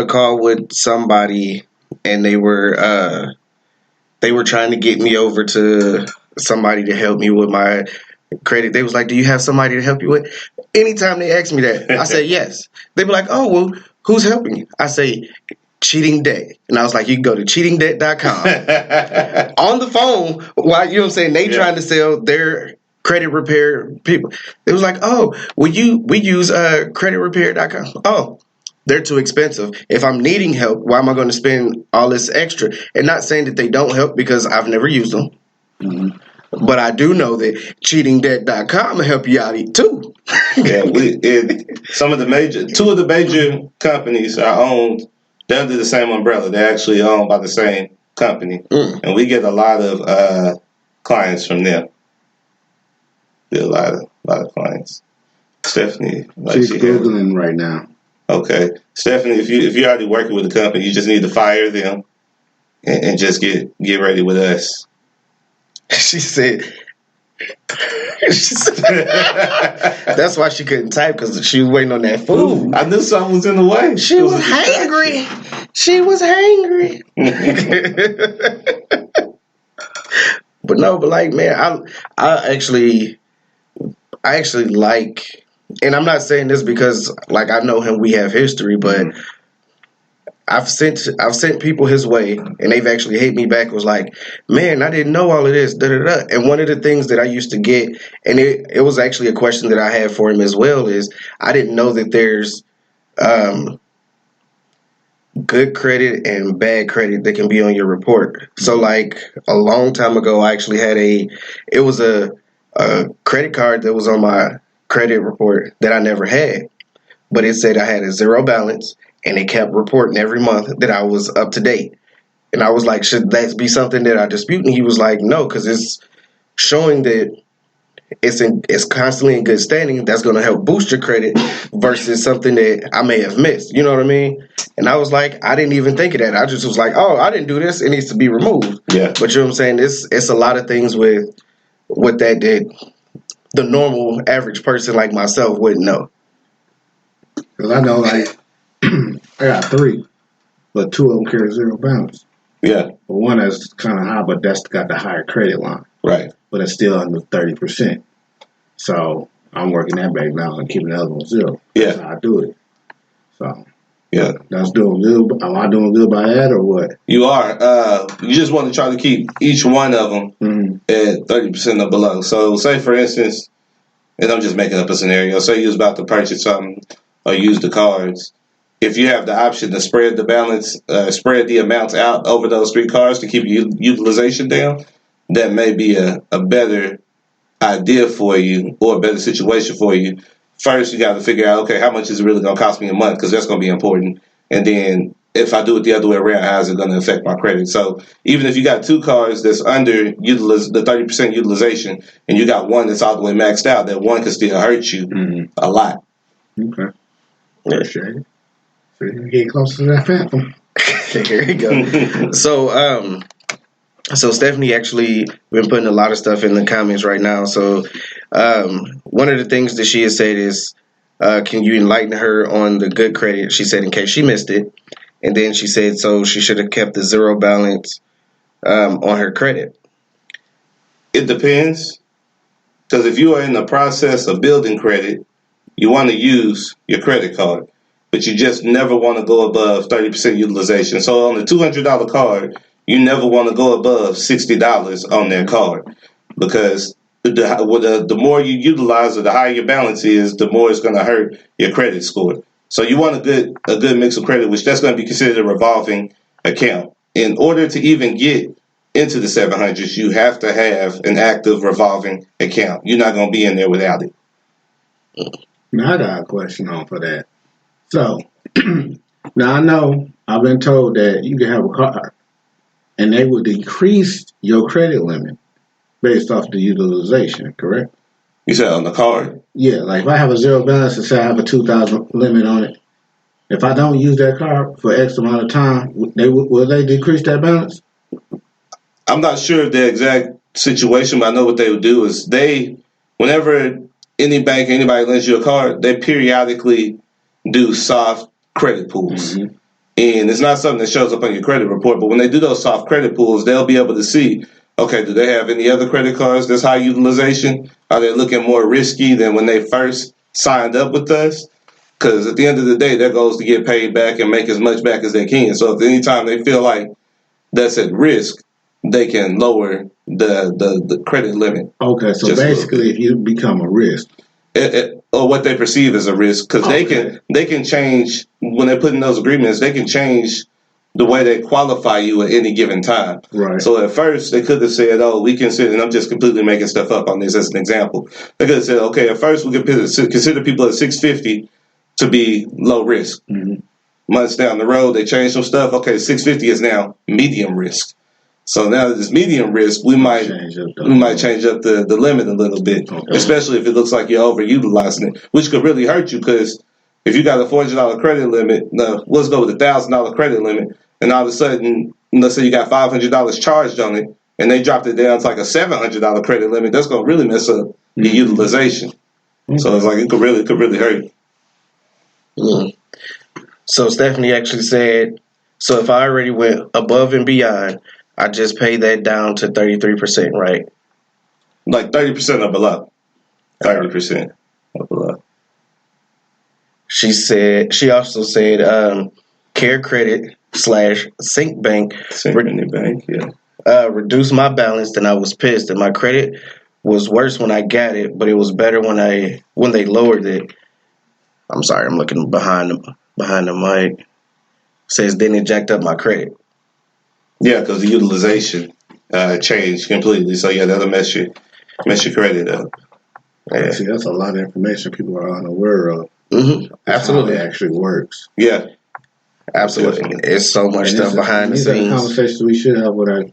call with somebody and they were trying to get me over to somebody to help me with my credit. They was like, "Do you have somebody to help you with?" Anytime they ask me that, I say yes. They be like, "Oh, well, who's helping you?" I say, "Cheating Debt." And I was like, "You can go to cheatingdebt.com." On the phone, while you know what I'm saying, they trying to sell their credit repair people. It was like, "Oh, we use creditrepair.com." Oh, they're too expensive. If I'm needing help, why am I going to spend all this extra? And not saying that they don't help because I've never used them. Mm-hmm. But I do know that cheatingdebt.com will help you out too. Yeah, two of the major companies are owned. They're under the same umbrella. They're actually owned by the same company, and we get a lot of clients from them. Get a lot of clients. Stephanie, she's Googling right now. Okay, Stephanie, if you're already working with a company, you just need to fire them and just get ready with us. She said that's why she couldn't type because she was waiting on that food. I knew something was in the way. She was hangry. She was hangry. But like, man, I actually like, and I'm not saying this because like I know him, we have history, but I've sent people his way, and they've actually hit me back. Was like, "Man, I didn't know all of this." Da, da, da. And one of the things that I used to get, and it was actually a question that I had for him as well, is I didn't know that there's good credit and bad credit that can be on your report. So, like a long time ago, I actually had a credit card that was on my credit report that I never had, but it said I had a zero balance. And they kept reporting every month that I was up to date. And I was like, should that be something that I dispute? And he was like, no, because it's showing that it's constantly in good standing. That's going to help boost your credit versus something that I may have missed. You know what I mean? And I was like, I didn't even think of that. I just was like, oh, I didn't do this. It needs to be removed. Yeah. But you know what I'm saying? It's a lot of things with that the normal average person like myself wouldn't know. Because I know, like, I got 3, but 2 of them carry zero balance. Yeah. But one that's kind of high, but that's got the higher credit line. Right. But it's still under 30%. So I'm working that back down and keeping the other one 0. Yeah. That's how I do it. So yeah, that's doing good. Am I doing good by that or what? You are. You just want to try to keep each one of them at 30% or below. So say, for instance, and I'm just making up a scenario. Say you was about to purchase something or use the cards. If you have the option to spread the balance, spread the amounts out over those 3 cards to keep utilization down, that may be a better idea for you or a better situation for you. First, you got to figure out, okay, how much is it really going to cost me a month? Because that's going to be important. And then if I do it the other way around, how is it going to affect my credit? So even if you got 2 cards that's under the 30% utilization and you got one that's all the way maxed out, that one can still hurt you a lot. Okay. Appreciate it. Get closer to that phantom. Here we go. So Stephanie actually been putting a lot of stuff in the comments right now. So one of the things that she has said is, can you enlighten her on the good credit? She said in case she missed it. And then she said so she should have kept the 0 balance on her credit. It depends. Because if you are in the process of building credit, you want to use your credit card. But you just never want to go above 30% utilization. So on the $200 card, you never want to go above $60 on that card, because the more you utilize or the higher your balance is, the more it's going to hurt your credit score. So you want a good mix of credit, which that's going to be considered a revolving account. In order to even get into the 700s, you have to have an active revolving account. You're not going to be in there without it. Now I got a question on for that. So now I know I've been told that you can have a card and they will decrease your credit limit based off the utilization, correct? You said on the card? Yeah, like if I have a 0 balance and say I have a 2,000 limit on it, if I don't use that card for X amount of time, will they decrease that balance? I'm not sure of the exact situation, but I know what they would do is whenever any bank, anybody lends you a card, they periodically do soft credit pools. And it's not something that shows up on your credit report, but when they do those soft credit pools, they'll be able to see, okay, do they have any other credit cards that's high utilization? Are they looking more risky than when they first signed up with us? Because at the end of the day, their goal is to get paid back and make as much back as they can. So if anytime they feel like that's at risk, they can lower the credit limit. Okay, so basically if you become a risk. Or what they perceive as a risk, because they can change, when they put in those agreements, they can change the way they qualify you at any given time. Right. So at first they could have said, oh, we consider, and I'm just completely making stuff up on this as an example. They could have said, okay, at first we consider people at 650 to be low risk. Months down the road, they change some stuff. Okay, 650 is now medium risk. So now that it's medium risk, we might change up the limit a little bit, especially if it looks like you're overutilizing it, which could really hurt you, because if you got a $400 credit limit, now let's go with a $1,000 credit limit, and all of a sudden, let's say you got $500 charged on it, and they dropped it down to like a $700 credit limit, that's going to really mess up the utilization. So it's like it could really hurt you. So Stephanie actually said, so if I already went above and beyond, I just pay that down to 33%, right? Like 30% or below. 30% or below. She also said, Care Credit / Sync Bank. Synchrony Bank, yeah. Reduced my balance, and I was pissed. And my credit was worse when I got it, but it was better when they lowered it. I'm sorry, I'm looking behind the mic. Says then it jacked up my credit. Yeah, because the utilization changed completely. So yeah, that'll mess your credit up. Yeah. See, that's a lot of information people are unaware of. Absolutely, how it actually works. Yeah, absolutely. Definitely. It's so much stuff behind the scenes. These are conversations we should have with our,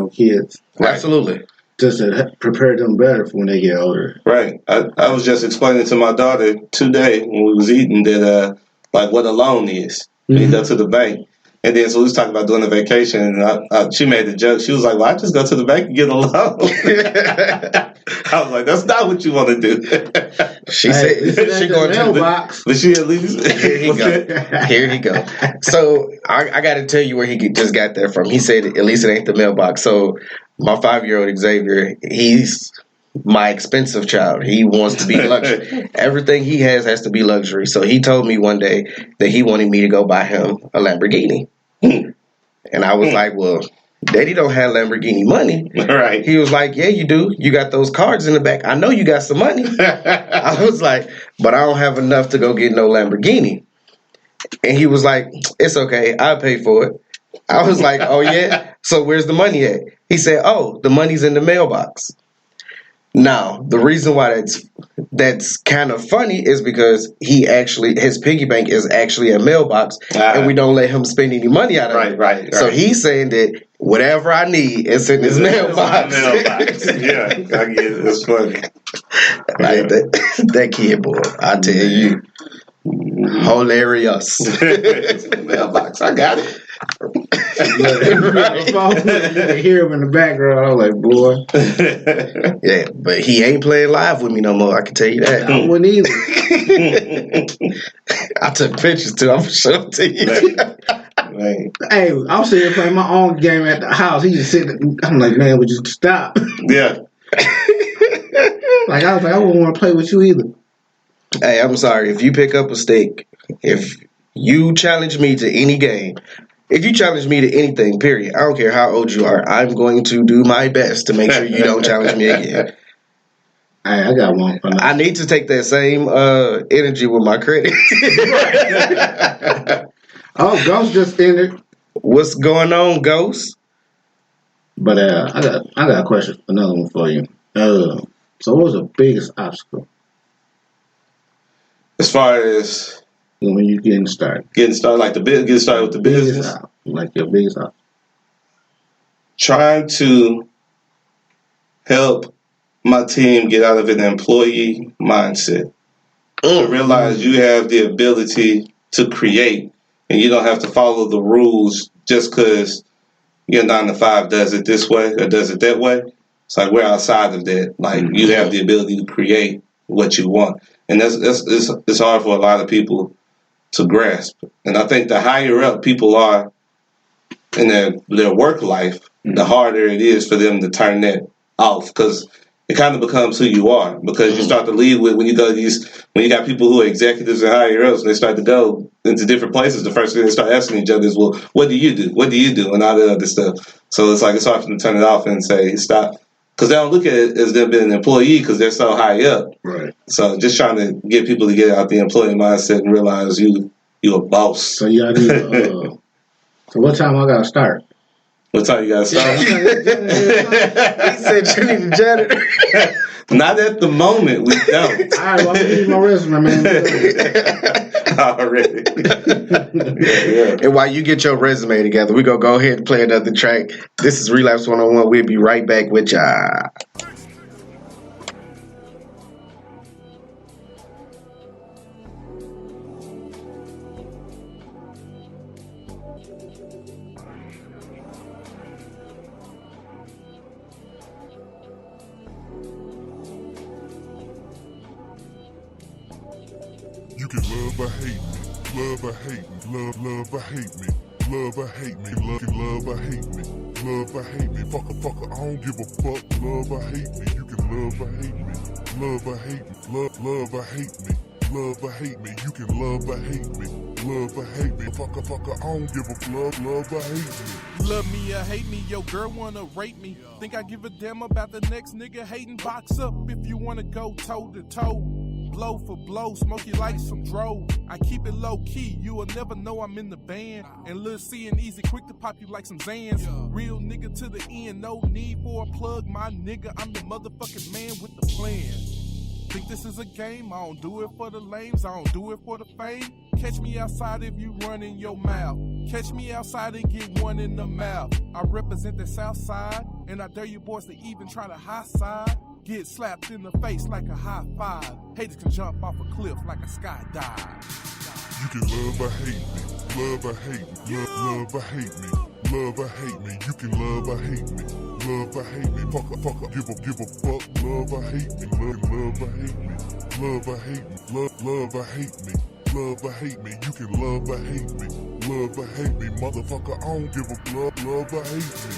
kids. Right. Absolutely. Just to prepare them better for when they get older. Right. I was just explaining to my daughter today when we was eating that like what a loan is. You go to the bank. And then so we was talking about doing a vacation, and she made the joke. She was like, well, I just go to the bank and get a loan. I was like, that's not what you want to do. She said she going to the mailbox. But she at least Here he go. Here he go. So I got to tell you where he just got that from. He said, at least it ain't the mailbox. So my 5-year-old Xavier, he's my expensive child. He wants to be luxury. Everything he has to be luxury. So he told me one day that he wanted me to go buy him a Lamborghini. And I was like, well, Daddy don't have Lamborghini money. Right. He was like, yeah, you do. You got those cards in the back. I know you got some money. I was like, but I don't have enough to go get no Lamborghini. And he was like, it's okay. I'll pay for it. I was like, oh, yeah? So where's the money at? He said, oh, the money's in the mailbox. Now, the reason why that's kind of funny is because his piggy bank is actually a mailbox, and we don't let him spend any money out of it. Right. So he's saying that whatever I need is in his mailbox. Yeah, I get it. It's funny. Like that kid, boy, I tell you, hilarious. Mailbox, I got it. You can hear him in the background. I was like, boy. Yeah, but he ain't playing live with me no more. I can tell you that. I wouldn't either. I took pictures too. I'm sure to you. Right. Hey, I'm sitting here playing my own game at the house. He just sitting. I'm like, man, would you stop? Yeah. Like I was like, I wouldn't want to play with you either. Hey, I'm sorry. If you pick up a stick, if you challenge me to any game, if you challenge me to anything, period, I don't care how old you are, I'm going to do my best to make sure you don't challenge me again. Hey, I got one for now. I need to take that same energy with my credit. Oh, Ghost just entered. What's going on, Ghost? But I got a question, another one for you. So what was the biggest obstacle As far as when you getting started? getting started with the business, Like your biggest obstacle. trying to help my team get out of an employee mindset. To realize you have the ability to create, and you don't have to follow the rules just because your 9-to-5 does it this way or does it that way. It's like we're outside of that. Like you have the ability to create what you want, and it's hard for a lot of people to grasp. And I think the higher up people are in their work life, the harder it is for them to turn that off, because it kind of becomes who you are. Because you start to lead with when you got people who are executives and higher ups, and they start to go into different places. The first thing they start asking each other is, "Well, what do you do? What do you do?" and all that other stuff. So it's like it's hard for them to turn it off and say stop, because they don't look at it as them being an employee because they're so high up. Right. So just trying to get people to get out the employee mindset and realize you a boss. So you gotta need. So what time I gotta start? What time you gotta start? He said you need a janitor. Not at the moment. We don't. All right, well, I'm gonna use my resume, man. Already. Yeah. And while you get your resume together, we're going to go ahead and play another track. This is Relapse 101. We'll be right back with ya. You can love or hate me, love or hate me, love or hate me, love or hate me, love or hate me, love or hate me, fucker, I don't give a fuck, love or hate me, you can love or hate me, love or hate me, love or hate me, love or hate me, you can love or hate me, love or hate me, fucker, I don't give a fuck, love or hate me. Love me or hate me, your girl wanna rape me. Think I give a damn about the next nigga hating? Box up if you wanna go toe to toe. Blow for blow, smoke you like some dro. I keep it low key, you will never know I'm in the band. And Lil C and Easy quick to pop you like some Zans. Real nigga to the end, no need for a plug. My nigga, I'm the motherfucking man with the plan. Think this is a game? I don't do it for the lames, I don't do it for the fame. Catch me outside if you run in your mouth. Catch me outside and get one in the mouth. I represent the south side, and I dare you boys to even try the high side. Get slapped in the face like a high five. Haters can jump off a cliff like a skydive. You can love or hate me, love or hate me, love or hate me, love or hate me, you can love or hate me, love or hate me, fuck, give a fuck, love or hate me, love or hate me, love or hate me, love or hate me, love or hate me, you can love or hate me, love or hate me, motherfucker, I don't give a love or hate me.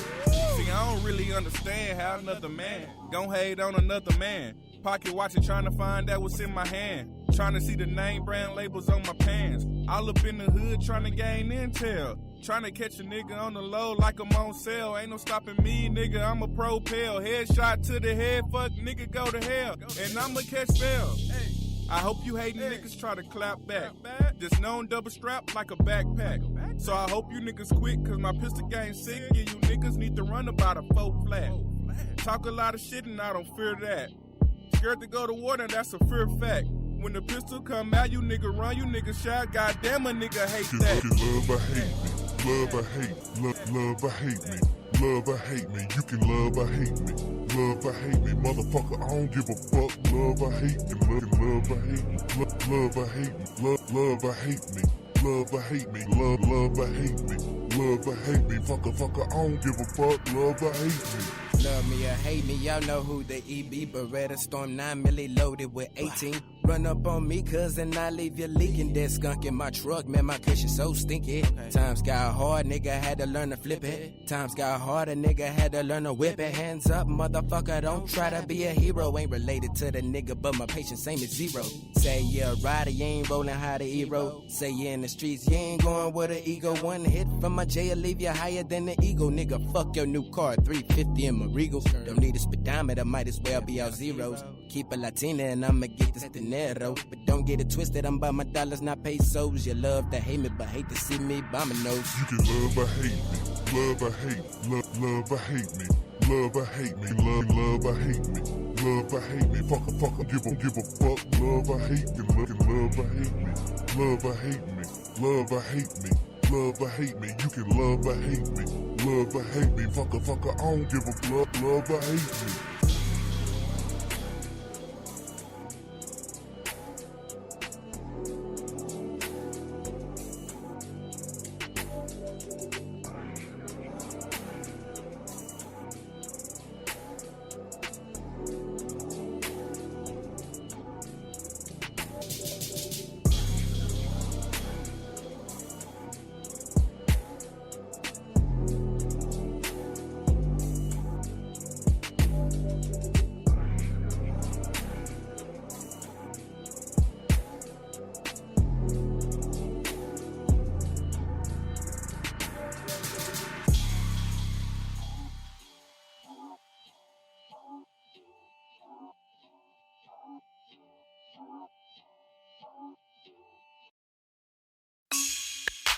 See, I don't really understand how another man gon' hate on another man. Pocket watching, trying to find out what's in my hand. Trying to see the name brand labels on my pants. All up in the hood trying to gain intel. Trying to catch a nigga on the low like I'm on sale. Ain't no stopping me, nigga, I'm a propel. Headshot to the head, fuck nigga, go to hell. And I'ma catch bail. I hope you hating niggas try to clap back. Just known double strap like a backpack. So I hope you niggas quit, cause my pistol game sick. Yeah, you niggas need to run about a 4 flat. Talk a lot of shit and I don't fear that. Scared to go to war, now that's a fear fact. When the pistol come out, you nigga run, you nigga shout. Goddamn, a nigga hate that. You can love or hate me, love or hate, love or hate me, love or hate me. You can love or hate me, love or hate me, motherfucker. I don't give a fuck, love or hate me, love or hate me, love or hate me, love or hate me, love or hate me, love or hate me, love or hate me, fucker. I don't give a fuck, love or hate me. Love me or hate me, y'all know who the EB. Beretta Storm 9 milli loaded with 18. Run up on me, cuz, and I leave you leaking. That skunk in my truck, man, my cushion so stinky. Times got hard, nigga had to learn to flip it. Times got hard, a nigga had to learn to whip it. Hands up, motherfucker, don't try to be a hero. Ain't related to the nigga, but my patience same as zero. Say you're a rider, you ain't rolling high to hero. Say you in the streets, you ain't going with an ego. One hit from my J will leave you higher than the eagle. Nigga, fuck your new car, 350 in my Regal. Don't need a speedometer, might as well be all zeros. Keep a Latina and I'ma get this dinero. But don't get it twisted, I'm by my dollars, not pesos. You love to hate me, but hate to see me by my nose. You can love or hate me, love or hate, love or hate me, love or hate me, love or hate me, love or hate me, fucker, give a fuck, love or hate me, love or hate me, love or hate me, love or hate me, love or hate me, you can love or hate me, love or hate me, fucker, I don't give a fuck, love or hate me.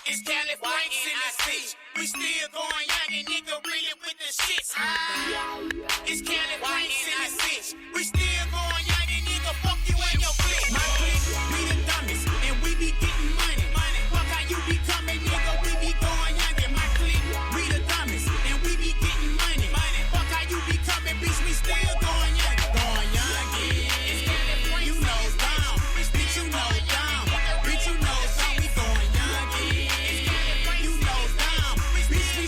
It's Cali Franks in this bitch. We still going young and nigga really with the shits. It's Cali Franks in this bitch. We still going young and nigga fuck you and your clique. My clique, we the dumbest and we be getting money. Fuck how you be coming, nigga. We be going young and my clique, we the dumbest and we be getting money. Fuck how you be coming, bitch. We still going young, yeah. It's Cali Franks, you know it's down, bitch. You know it's down, bitch. You know it's down. We going young, yeah. We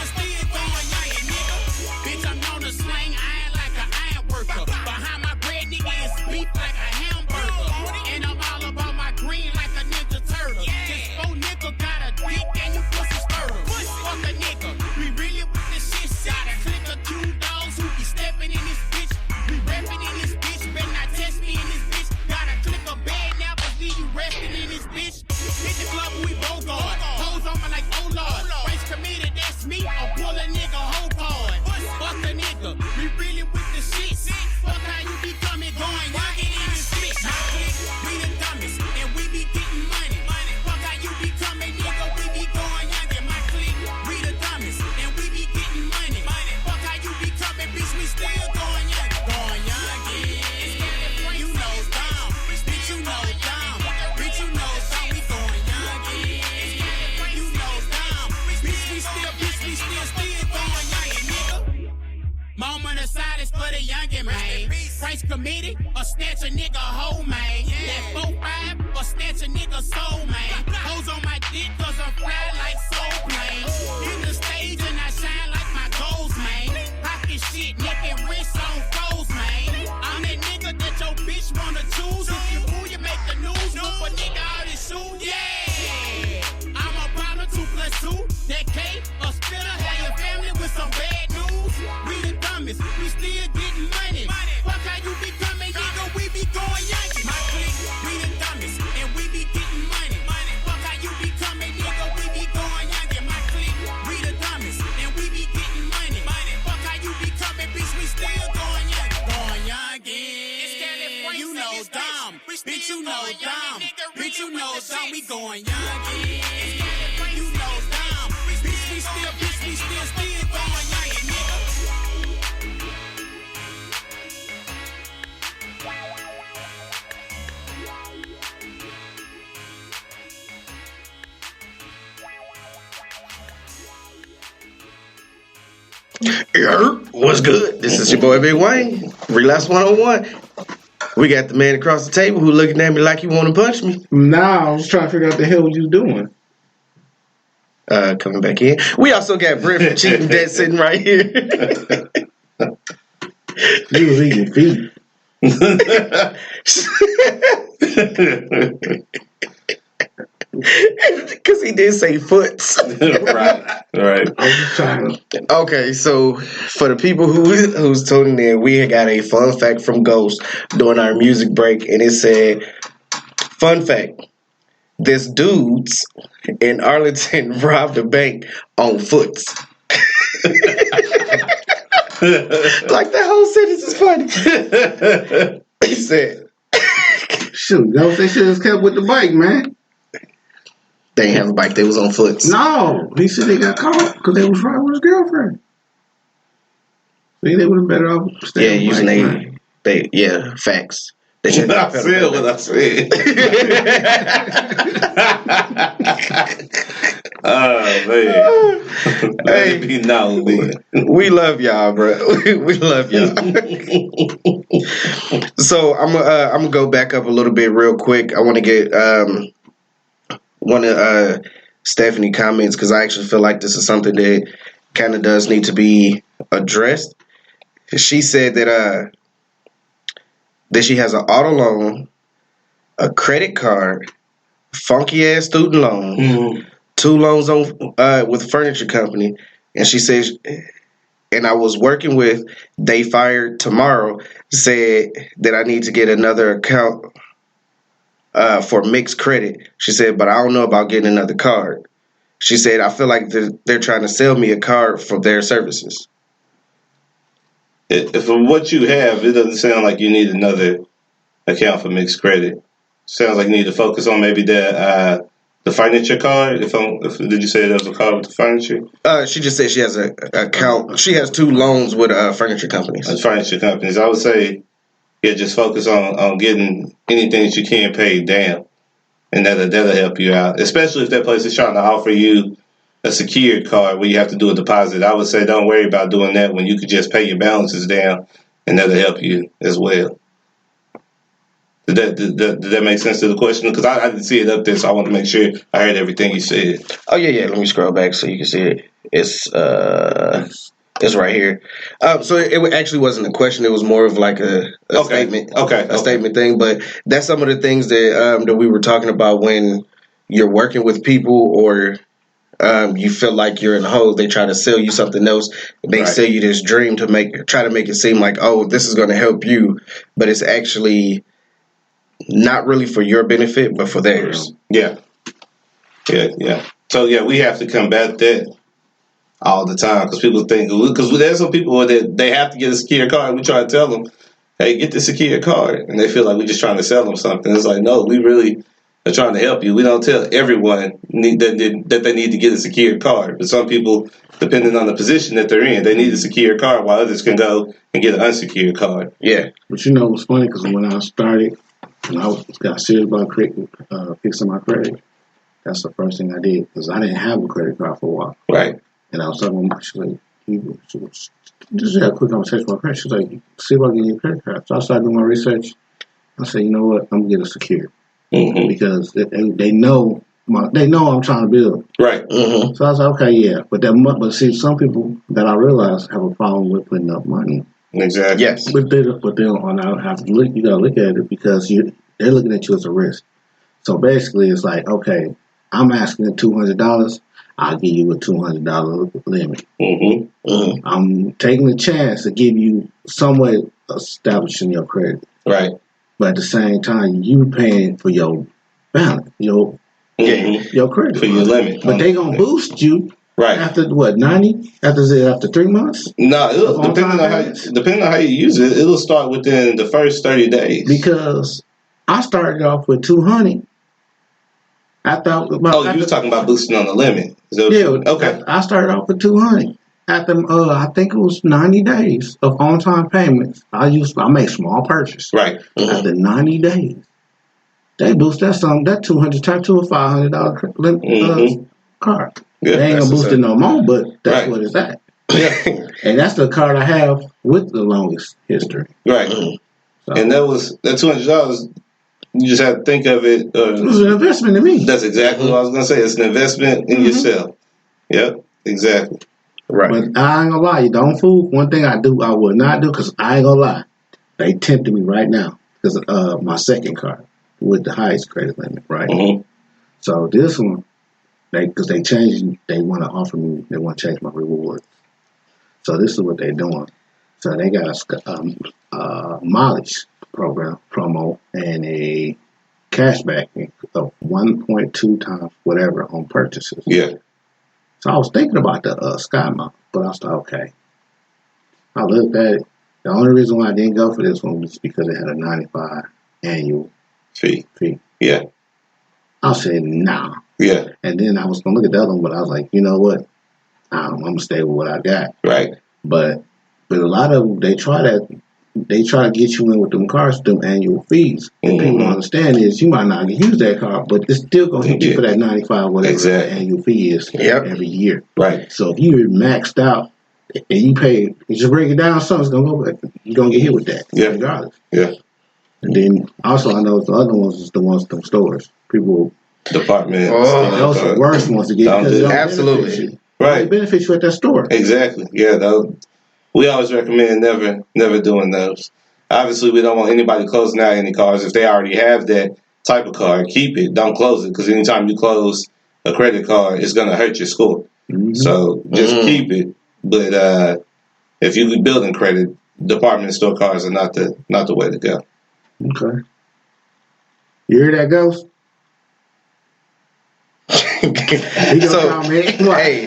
still going young, nigga. Bitch, I'm known to slang iron like an iron worker. Behind my bread, nigga, is beef like a hamburger. And I'm all about my green like a ninja turtle. This 4 nigga got a dick and you pussy stirrer. Fuck a nigga, we really with the shit. Gotta click a few dogs who be stepping in this bitch. We rapping in this bitch, better not test me in this bitch. Gotta click a bad now, but leave you resting in this bitch. Hit the club, we Bogart. Hoes on me like, oh lord. Race committed, that's me. I'll pull a nigga whole card. Fuck a nigga, we really with the shit. Fuck how you be coming, going, y'all get in this bitch. My clique, we the dumbest, and we be getting money. Fuck how you be coming, nigga, we be going young. And my clique, we the dumbest, and we be getting money. Fuck how you be coming, bitch, we still going young. Going young, yeah. You know it's down, bitch, you know it's down. Bitch, you know it's down, we going young, yeah. You know it's down, bitch, we still going young, nigga. Moment of silence for the youngin', man. Price committed, or snatch a nigga whole, man. That 4-5, or snatch a nigga soul, man. Hoes on my dick, cause I'm fly like soul plane. Hit the stage and I shine like my goals, man. We the dumbest, and we be getting money. Fuck how you be coming, nigga, we be going young in my clique. We the dumbest, and we be getting money. Fuck how you be coming, bitch, we still going young. Going young again. You know dumb, bitch, you know dumb. Bitch, you know dumb, we going young again. You know dumb, bitch, we still going young, nigga. What's good? This is your boy Big Wayne. Relapse 101. We got the man across the table who looking at me like he want to punch me. Nah, I was trying to figure out the hell what you doing. Coming back in. We also got Brent from Cheating Dead sitting right here. You was eating feet. Because he did say foots. Right. I was just trying to. Okay, so for the people who's tuning in, we got a fun fact from Ghost during our music break, and it said, fun fact, this dudes in Arlington robbed a bank on foots. Like that whole sentence is funny. He said, shoot, Ghost, they should have kept with the bike, man. They didn't have a bike, they was on foots. No, he said they got caught because they was riding with his girlfriend. See, they would have better off staying. Yeah, using they facts. They should I said what I said. Oh man, Hey, be now, man. we love y'all, bro. We love y'all. So I'm gonna go back up a little bit real quick. I want to get one of Stephanie comments because I actually feel like this is something that kind of does need to be addressed. She said that she has an auto loan, a credit card, funky ass student loan, 2 loans on with a furniture company, and she says, and I was working with They Fired Tomorrow, said that I need to get another account for mixed credit. She said, but I don't know about getting another card. She said, I feel like they're trying to sell me a card for their services. If from what you have, it doesn't sound like you need another account for mixed credit. Sounds like you need to focus on maybe the furniture card. Did you say there was a card with the furniture? She just said she has an account. She has 2 loans with furniture companies. Furniture companies. I would say, yeah, just focus on getting anything that you can paid down, and that'll help you out. Especially if that place is trying to offer you a secured card where you have to do a deposit. I would say don't worry about doing that when you could just pay your balances down, and that'll help you as well. Did that make sense to the question? Because I didn't see it up there, so I want to make sure I heard everything you said. Oh yeah. Let me scroll back so you can see it. It's right here. So it actually wasn't a question. It was more of like a statement. Okay. Statement thing. But that's some of the things that we were talking about when you're working with people or you feel like you're in a hole. They try to sell you something else. They sell you this dream to try to make it seem like, oh, this is going to help you, but it's actually not really for your benefit, but for theirs. Yeah. So yeah, we have to combat that all the time because people think, because there's some people that they have to get a secure card. We try to tell them, hey, get the secure card, and they feel like we're just trying to sell them something. It's like, no, we really are trying to help you. We don't tell everyone that they need to get a secure card, but some people, depending on the position that they're in, they need a secure card while others can go and get an unsecured card. Yeah. But you know what's funny? Because when I started, when I got serious about fixing my credit, that's the first thing I did because I didn't have a credit card for a while. Right. And I was talking with my, she was just had a quick conversation with my friend. She was like, see if I can get you a credit card. So I started doing my research. I said, you know what? I'm going to get it secured. Because they know I'm trying to build. Right. Mm-hmm. So I was like, okay, yeah. But see, some people that I realize have a problem with putting up money. Exactly. Yes. But they don't have to look. You got to look at it because they're looking at you as a risk. So basically, it's like, okay, I'm asking $200. I'll give you a $200 limit. Mm-hmm. Mm-hmm. I'm taking a chance to give you somewhat establishing your credit. Right. but at the same time, you paying for your balance, your credit for your limit. But they gonna boost you right after what 90? After 3 months? No, depending on how you use it, it'll start within the first 30 days. Because I started off with 200. I thought about. You were talking about boosting on the limit. Okay. I started off with 200. After I think it was 90 days of on-time payments, I make small purchase. Right. After 90 days, they boost that 200 type to a $500 card. Yeah, they ain't gonna boost it no more, but that's what it's at. Yeah. And that's the card I have with the longest history. Right. So. And that $200. You just have to think of it. It was an investment in me. That's exactly what I was gonna say. It's an investment in yourself. Yep. Exactly. Right. But I ain't gonna lie, you don't fool. One thing I would not do, because I ain't gonna lie, they tempted me right now because of my second card with the highest credit limit, right? Mm-hmm. So this one, because they want to offer me, they want to change my rewards. So this is what they're doing. So they got a mileage promo and a cashback of 1.2 times whatever on purchases. Yeah. So I was thinking about the Sky Mount, but I was like, okay. I looked at it. The only reason why I didn't go for this one was because it had a $95 annual fee. Yeah. I said, nah. Yeah. And then I was going to look at the other one, but I was like, you know what? I'm going to stay with what I got. Right. But a lot of them, they try to get you in with them cards, them annual fees. And people don't understand is you might not use that card, but it's still going to hit you for that $95, whatever the annual fee is every year. Right. So if you're maxed out and you pay, you just break it down, something's going to go back. You're going to get hit with that. Yeah. Regardless. Yeah. And then also I know the other ones is the ones from stores. People. Department. Those are the worst ones to get. Absolutely. Right. They benefit you at that store. Exactly. Yeah. We always recommend never doing those. Obviously, we don't want anybody closing out any cards. If they already have that type of card, keep it. Don't close it, because anytime you close a credit card, it's going to hurt your score. Mm-hmm. So just keep it. But if you're building credit, department store cards are not the way to go. Okay. You hear that, Ghost? So, hey,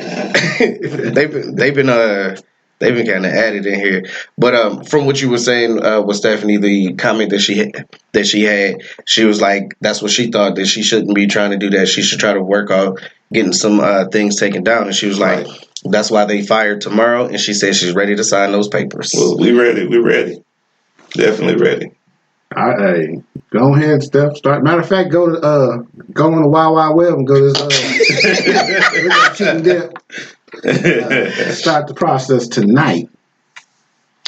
they've been kind of added in here, but from what you were saying with Stephanie, the comment that she had, she was like, that's what she thought, that she shouldn't be trying to do that. She should try to work on getting some things taken down, and she was like, that's why they fired tomorrow, and she said she's ready to sign those papers. Well, we're ready, definitely ready. Hey, go ahead, Steph. Start. Matter of fact, go on the Wild Wild Web and go to this chicken dip. Start the process tonight.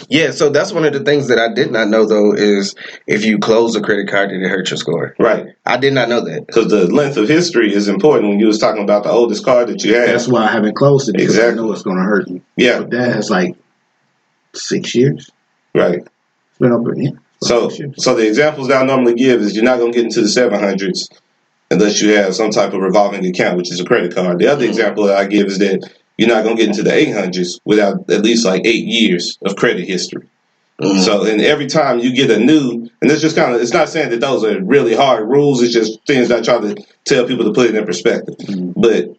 Yeah, so that's one of the things that I did not know, though, is if you close a credit card, did it hurt your score? Right. I did not know that. Because the length of history is important when you was talking about the oldest card that you had. That's why I haven't closed it, because exactly. I know it's going to hurt you. Yeah. But that has like 6 years. Right. It's been over, yeah. So the examples that I normally give is you're not going to get into the 700s unless you have some type of revolving account, which is a credit card. The other example that I give is that you're not going to get into the 800s without at least like 8 years of credit history. Mm-hmm. So, and every time you get a new, and it's just kind of, it's not saying that those are really hard rules. It's just things that I try to tell people to put it in perspective. Mm-hmm. But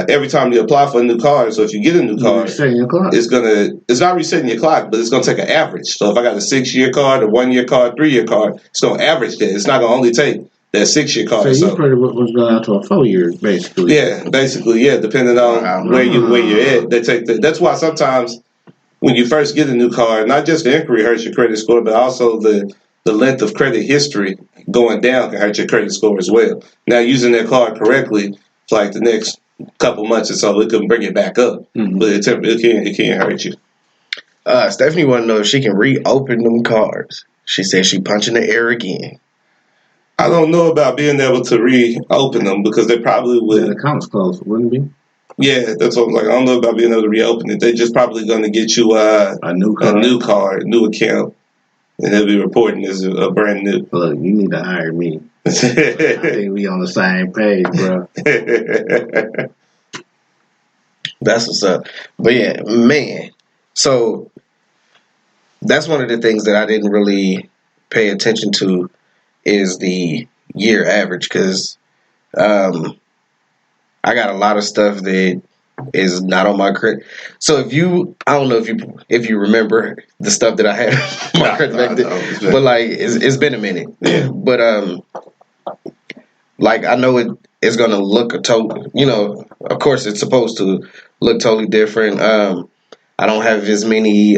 every time you apply for a new card, so if you get a new card, it's not resetting your clock, but it's going to take an average. So if I got a 6-year card, a 1-year card, 3-year card, it's going to average that. It's not going to only take that 6-year card. So you pretty much was going out to a 4-year, basically. Yeah, basically, yeah. Depending on where you're at, they take that. That's why sometimes when you first get a new card, not just the inquiry hurts your credit score, but also the length of credit history going down can hurt your credit score as well. Now, using that card correctly, for like the next couple months or so, it can bring it back up, but it can't hurt you. Stephanie want to know if she can reopen them cards. She said she punching the air again. I don't know about being able to reopen them, because they probably would. The account's closed, wouldn't it be? Yeah, that's what I'm like. I don't know about being able to reopen it. They're just probably going to get you a new card, new account, and they'll be reporting as a brand new. Look, you need to hire me. I think we on the same page, bro. That's what's up. But yeah, man. So that's one of the things that I didn't really pay attention to is the year average because I got a lot of stuff that is not on my credit. So I don't know if you remember the stuff that I had on my credit back then, but like it's been a minute. Yeah. But like I know it's gonna look of course it's supposed to look totally different. I don't have as many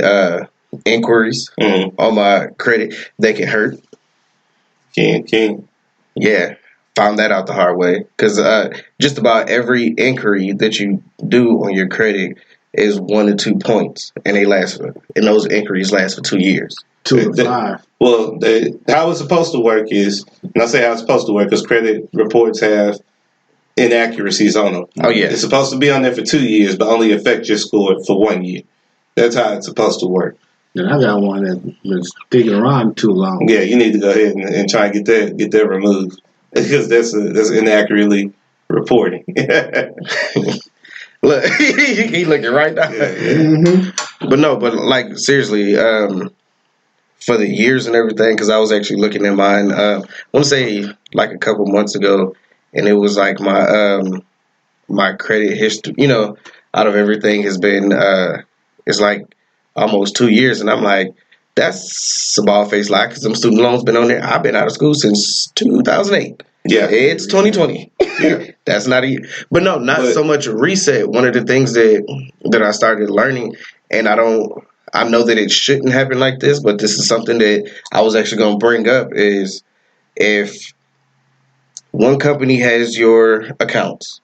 inquiries on my credit. They can hurt. King. Yeah, found that out the hard way because just about every inquiry that you do on your credit is 1 to 2 points, and those inquiries last for 2 years. 2 to 5. Well, how it's supposed to work is, and I say how it's supposed to work because credit reports have inaccuracies on them. Oh yeah, it's supposed to be on there for 2 years, but only affect your score for 1 year. That's how it's supposed to work. And I got one that's been sticking around too long. Yeah, you need to go ahead and try and get that removed because that's inaccurately reporting. Look, he looking right now. Yeah. Mm-hmm. But like seriously, for the years and everything, because I was actually looking at mine. I want to say like a couple months ago, and it was like my credit history. Out of everything has been it's like almost 2 years, and I'm like, that's a bald-faced lie because them student loans been on there. I've been out of school since 2008. Yeah, it's 2020. Yeah. That's not a year. But no, not so much a reset. One of the things that I started learning, and I know that it shouldn't happen like this, but this is something that I was actually going to bring up is if one company has your accounts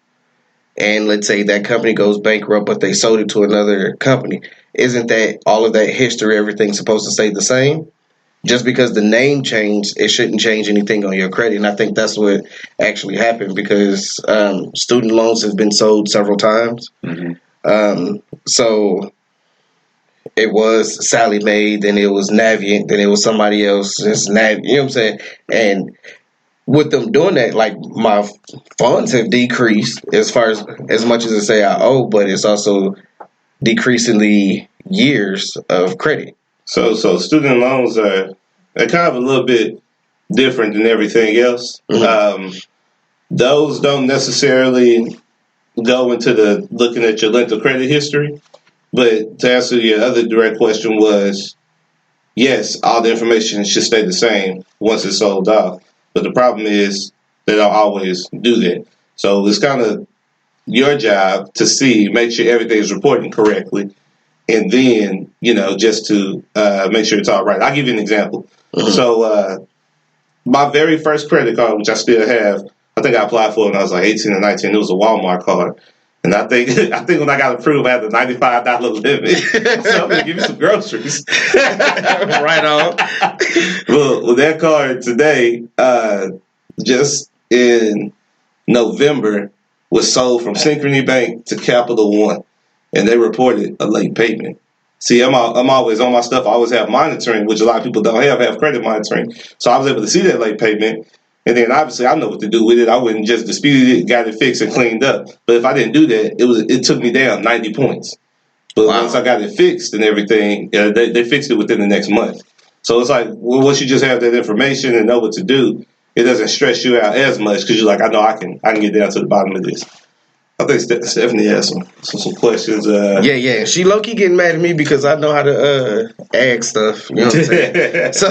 and let's say that company goes bankrupt, but they sold it to another company, isn't that all of that history, everything's supposed to stay the same? Just because the name changed, it shouldn't change anything on your credit. And I think that's what actually happened because student loans have been sold several times. Mm-hmm. So it was Sally Mae, then it was Navient, then it was somebody else. It's Navient, you know what I'm saying? And with them doing that, like my funds have decreased as much as I say I owe, but it's also decreasing the years of credit. So student loans are kind of a little bit different than everything else. Mm-hmm. Those don't necessarily go into looking at your length of credit history. But to answer your other direct question was, yes, all the information should stay the same once it's sold off. But the problem is they don't always do that. So it's kind of your job to make sure everything's reporting correctly. And then, just to make sure it's all right. I'll give you an example. Mm-hmm. So my very first credit card, which I still have, I think I applied for it when I was like 18 or 19. It was a Walmart card. And I think when I got approved, I had the $95 limit. So I'm going to give you some groceries. Right on. Well, with that card today, just in November, was sold from Synchrony Bank to Capital One. And they reported a late payment. See, I'm always on my stuff. I always have monitoring, which a lot of people don't have credit monitoring. So I was able to see that late payment. And then obviously I know what to do with it. I wouldn't just dispute it, got it fixed and cleaned up. But if I didn't do that, it took me down 90 points. But once I got it fixed and everything, they fixed it within the next month. So it's like, well, once you just have that information and know what to do, it doesn't stress you out as much because you're like, I know I can get down to the bottom of this. I think Stephanie has some questions. Yeah. She low-key getting mad at me because I know how to ask stuff. You know what I'm saying? So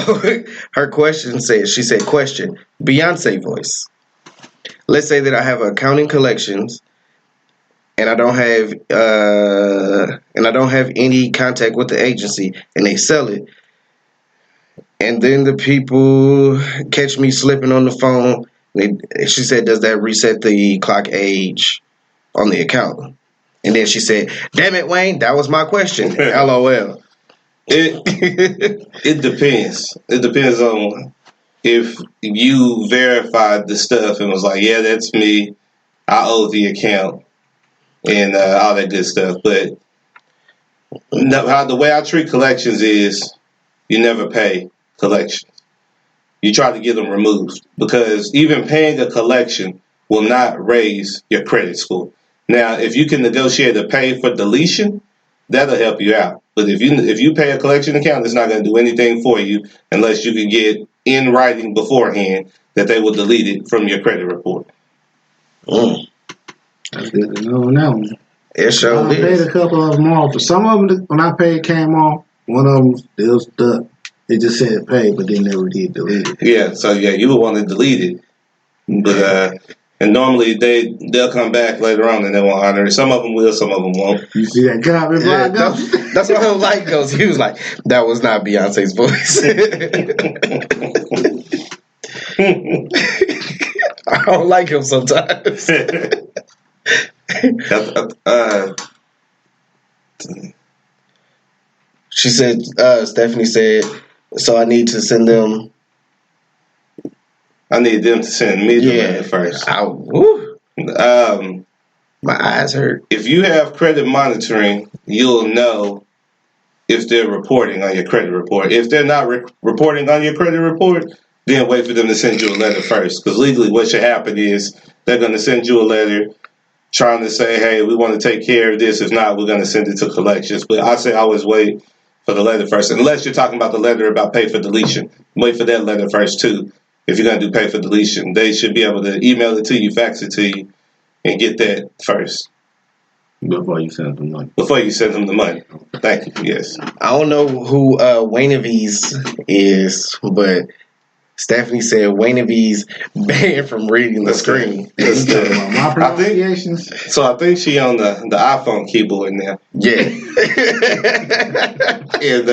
her question she said, question, Beyonce voice. Let's say that I have accounting collections and I don't have any contact with the agency and they sell it. And then the people catch me slipping on the phone. She said, does that reset the clock age on the account? And then she said, damn it, Wayne, that was my question. LOL. It depends. It depends on if you verified the stuff and was like, yeah, that's me. I owe the account and all that good stuff. But the way I treat collections is you never pay collections. You try to get them removed because even paying a collection will not raise your credit score. Now, if you can negotiate a pay for deletion, that'll help you out. But if you pay a collection account, it's not going to do anything for you unless you can get in writing beforehand that they will delete it from your credit report. That's good to know on that one. It sure I paid is. a couple of them off. But some of them, when I paid, came off. One of them still stuck. It just said pay, but they never did delete it. Yeah, so yeah, you would want to delete it. But and normally they'll come back later on and they won't honor it. Some of them will, some of them won't. You see that comment? Yeah, that's why I don't like Ghost. He was like, that was not Beyonce's voice. I don't like him sometimes. She said, Stephanie said, so I need to send them. I need them to send me the letter first. My eyes hurt. If you have credit monitoring, you'll know if they're reporting on your credit report. If they're not reporting on your credit report, then wait for them to send you a letter first. Because legally what should happen is they're going to send you a letter trying to say, hey, we want to take care of this. If not, we're going to send it to collections. But I say always wait for the letter first. Unless you're talking about the letter about pay for deletion. Wait for that letter first, too. If you're going to do pay for deletion, they should be able to email it to you, fax it to you, and get that first. Before you send them the money. Before you send them the money. Thank you, yes. I don't know who Waynevies is, but Stephanie said Waynevies banned from reading the screen. My pronunciations. I think she on the iPhone keyboard now. Yeah. And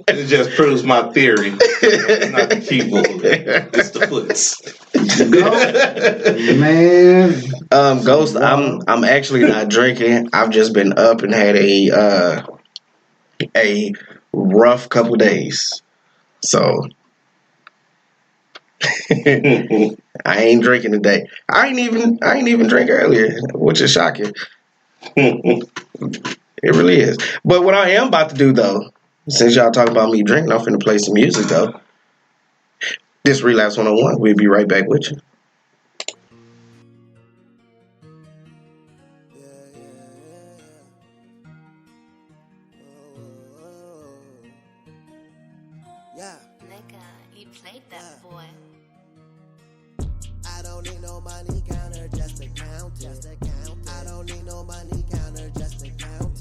it just proves my theory. It's not the keyboard. It's the foots. Man. Ghost, I'm actually not drinking. I've just been up and had a rough couple days. So I ain't drinking today. I ain't even drink earlier, which is shocking. It really is. But what I am about to do though, since y'all talking about me drinking, I'm finna play some music though. This Relapse 101. We'll be right back with you. Yeah. Nigga, you played that boy. I don't need no money counter, just a count. I don't need no money counter, just a count.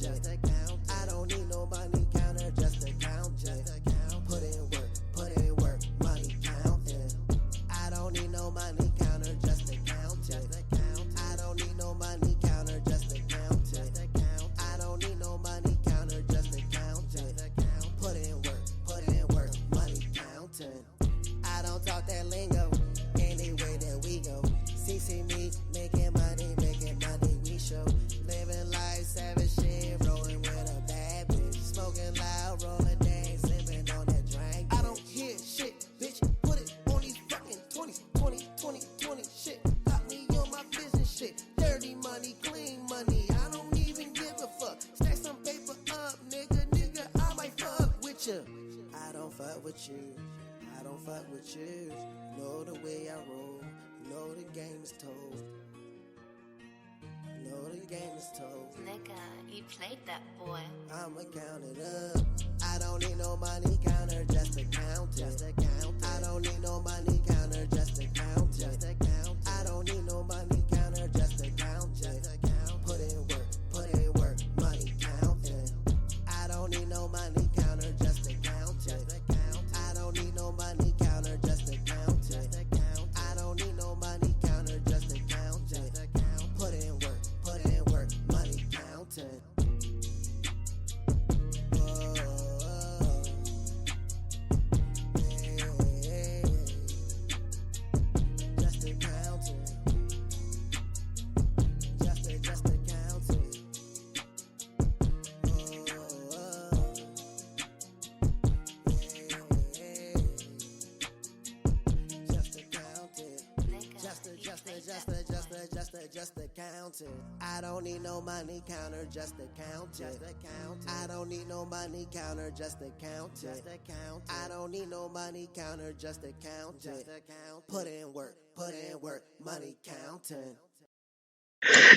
I don't need no money counter, just a count. Put in work, money counting. I don't need no money counter, just a count. I don't need no money counter, just a count. I don't need no money counter, just a count. Put in work, money counting. I don't talk that lingo. Anyway that we go. CC me, making money, we show. Living life, savage shit, rolling with a bad bitch. Smoking loud, rolling dance, sipping on that drink. I don't hear shit, bitch. Put it on these fucking 20s, 20 shit. Got me on my business shit. Dirty money, clean money. I don't even give a fuck. Stack some paper up, nigga, I might fuck with you. I don't fuck with you. I don't fuck with you. Know the way I roll. Know the game is told. Know the game is told. Nigga, you played that boy. I'ma count it up. I don't need no money counter, just a count. I don't need no money counter, just a count. I don't need no money counter, just a count. Put in work, money counting. I don't need no money counter, just a count. I don't need no money counter, just a count. I don't need no money counter, just a count. Put in work, money counting. Just a counting. Just a counting. Just a counting. I don't need no money counter, just a counting. I don't need no money counter, just a counting. I don't need no money counter, just a counting. Put in work, money counting.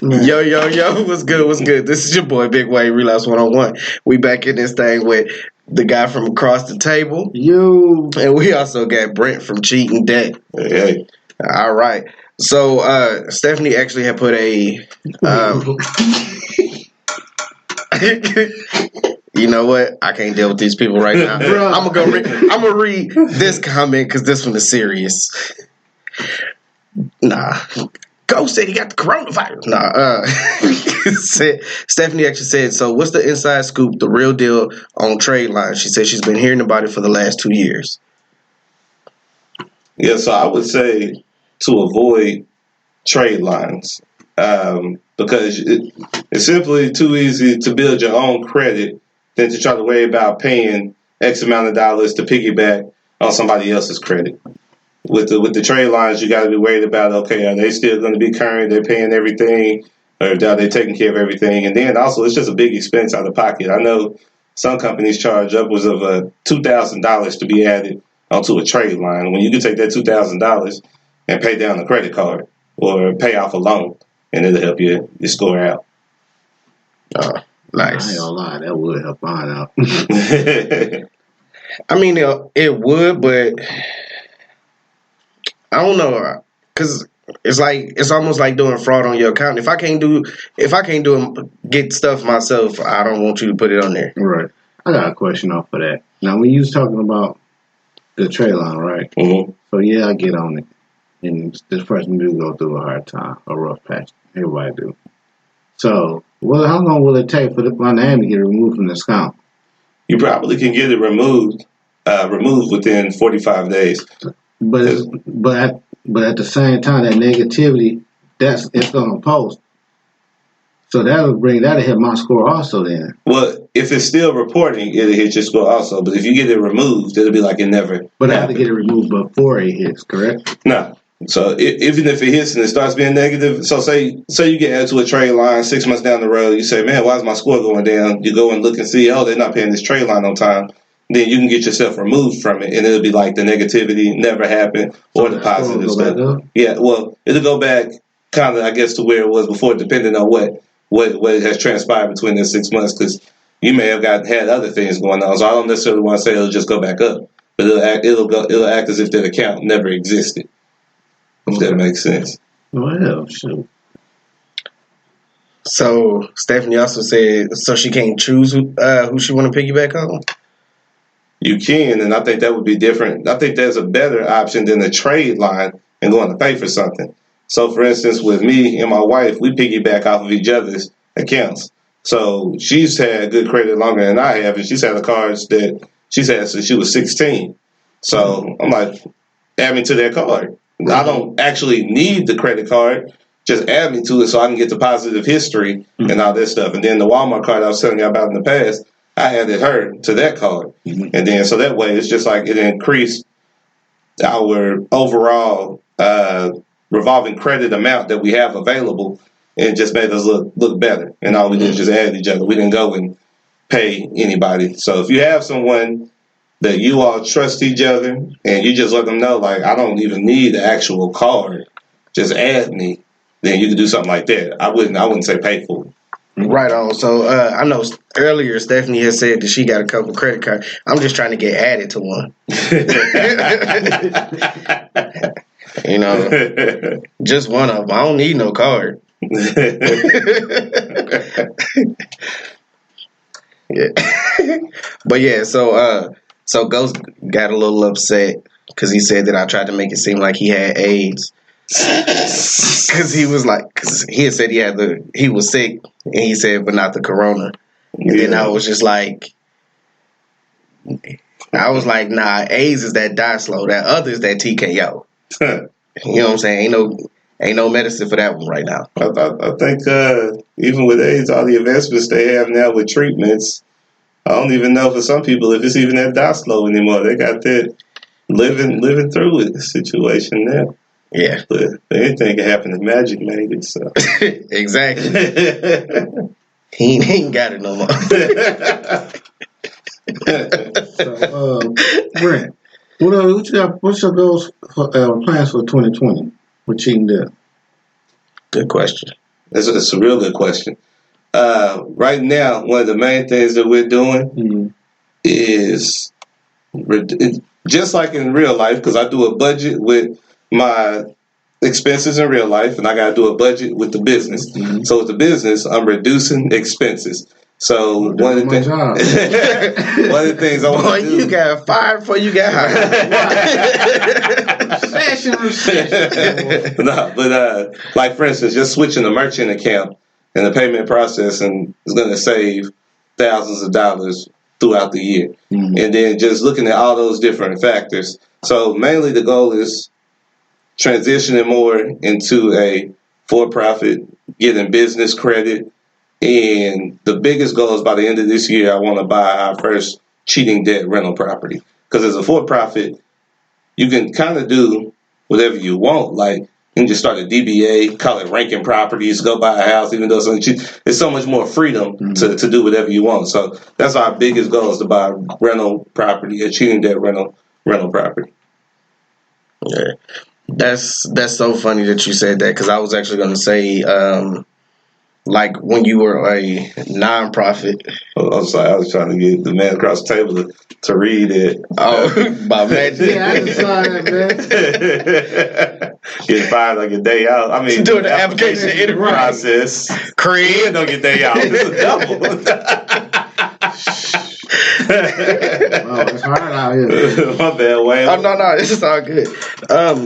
Yo, what's good? This is your boy Big Wave, Relapse 101. We back in this thing with the guy from across the table. You. And we also got Brent from Cheating Deck. Hey. All right. So Stephanie actually had put a you know what? I can't deal with these people right now. I'm gonna read this comment because this one is serious. Nah. Ghost said he got the coronavirus. Nah. Stephanie actually said, so what's the inside scoop, the real deal on trade lines? She said she's been hearing about it for the last 2 years. Yeah, so I would say to avoid trade lines because it's simply too easy to build your own credit than to try to worry about paying X amount of dollars to piggyback on somebody else's credit. With the trade lines, you got to be worried about, okay, are they still going to be current? They're paying everything, or are they taking care of everything? And then also, it's just a big expense out of pocket. I know some companies charge upwards of $2,000 to be added onto a trade line when you can take that $2,000 and pay down a credit card or pay off a loan, and it'll help you score out. Oh, nice. I ain't gonna lie, that would help mine out. I mean, it would, but I don't know, because it's almost like doing fraud on your account. If I can't get stuff myself, I don't want you to put it on there. Right. I got a question off of that. Now, when you was talking about the trade line, right? Mm-hmm. So yeah, I get on it, and this person do go through a hard time, a rough patch. Everybody do. So, how long will it take for my name to get removed from this account? You probably can get it removed within 45 days. But at the same time, that negativity, it's gonna post. So that'll hit my score also then. Well, if it's still reporting, it'll hit your score also. But if you get it removed, it'll be like it never. But I have to get it removed before it hits, correct? No. So even if it hits and it starts being negative, so say you get added to a trade line 6 months down the road, you say, man, why is my score going down? You go and look and see, oh, they're not paying this trade line on time. Then you can get yourself removed from it, and it'll be like the negativity never happened or the positive stuff. Yeah, well, it'll go back kind of, I guess, to where it was before, depending on what has transpired between the 6 months, because you may have had other things going on. So I don't necessarily want to say it'll just go back up, but it'll act as if that account never existed. If that makes sense. Well, shoot. So Stephanie also said, so she can't choose who she want to piggyback on. You can, and I think that would be different. I think there's a better option than a trade line and going to pay for something. So, for instance, with me and my wife, we piggyback off of each other's accounts. So she's had good credit longer than I have, and she's had the cards that she's had since she was 16. So I'm like, add me to that card. I don't actually need the credit card. Just add me to it so I can get the positive history and all that stuff. And then the Walmart card I was telling you about in the past, I added her to that card. And then so that way it's just like it increased our overall revolving credit amount that we have available, and it just made us look better. And all we did was just add each other. We didn't go and pay anybody. So if you have someone that you all trust each other and you just let them know, like, I don't even need the actual card, just add me, then you can do something like that. I wouldn't say pay for it. Right on. So I know earlier Stephanie has said that she got a couple credit cards. I'm just trying to get added to one. You know, just one of them. I don't need no card. Yeah. But yeah, so Ghost got a little upset because he said that I tried to make it seem like he had AIDS. Because he had said he was sick, and he said, but not the corona. And then I was just like, nah, AIDS is that die slow. That other is that TKO. You know what I'm saying? Ain't no medicine for that one right now. I think even with AIDS, all the advancements they have now with treatments, I don't even know for some people if it's even that die slow anymore. They got that living through it situation now. Yeah. But anything can happen if Magic made it. So. Exactly. He ain't got it no more. So, Brent, what you got? What's your goals plans for 2020 with Cheating Deck? Good question. It's a real good question. Right now, one of the main things that we're doing is just like in real life, because I do a budget with my expenses in real life, and I got to do a budget with the business. Mm-hmm. So with the business, I'm reducing expenses. So one of the things, one of the things I want to do. You got fired before you got hired. No, but like for instance, just switching the merchant account and the payment processing is going to save thousands of dollars throughout the year. Mm-hmm. And then just looking at all those different factors. So mainly the goal is transitioning more into a for-profit, getting business credit. And the biggest goal is by the end of this year, I want to buy our first cheating debt rental property. Because as a for-profit, you can kind of do whatever you want. Like, you can just start a DBA, call it Rankin Properties, go buy a house, even though it's something cheap. There's so much more freedom to do whatever you want. So that's our biggest goal, is to buy rental property, a cheating debt rental property. Yeah. That's so funny that you said that, because I was actually going to say, like when you were a nonprofit. Oh, I'm sorry, I was trying to get the man across the table to read it. Oh, by magic. Yeah, I just saw that, man. Get fired like a day out. I mean, doing the application interview process. Creed don't get day out. It's a double. Oh, it's hard out here. My bad, Wayne. Oh, no, this is all good.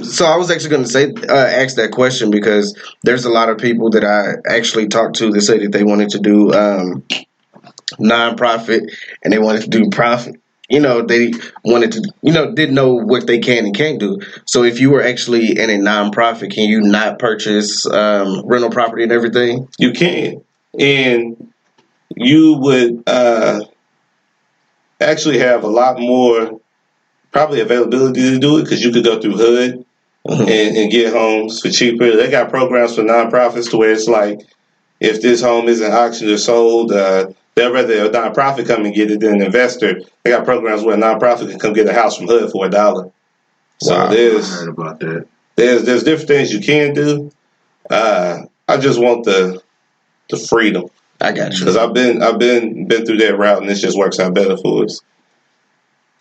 So I was actually going to say, ask that question, because there's a lot of people that I actually talked to that said that they wanted to do nonprofit and they wanted to do profit. You know, they wanted to, didn't know what they can and can't do. So if you were actually in a nonprofit, can you not purchase rental property and everything? You can. And you would actually have a lot more probably availability to do it, because you could go through HUD and get homes for cheaper. They got programs for nonprofits to where it's like, if this home isn't auctioned or sold, they'll rather a nonprofit come and get it than an investor. They got programs where a nonprofit can come get a house from HUD for $1. So Wow, I heard about that. There's different things you can do. I just want the freedom. I got you. Because I've been through that route, and this just works out better for us.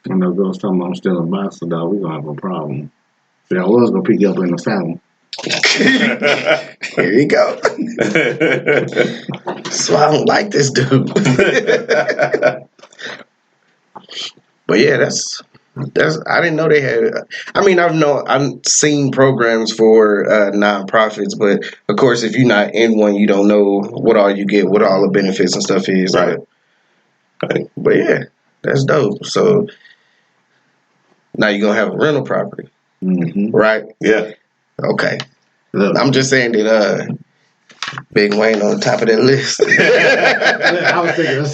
When I go talking about I'm still a boxer, dog, we're gonna have a problem. See, I was gonna pick you up in the family. Here you go. So I don't like this dude. But yeah, that's I didn't know they had. I mean, I've seen programs for nonprofits, but of course, if you're not in one, you don't know what all you get, what all the benefits and stuff is. Right. But yeah, that's dope. So now you're gonna have a rental property, right? Yeah. Okay. Look. I'm just saying that Big Wayne on the top of that list. I was thinking the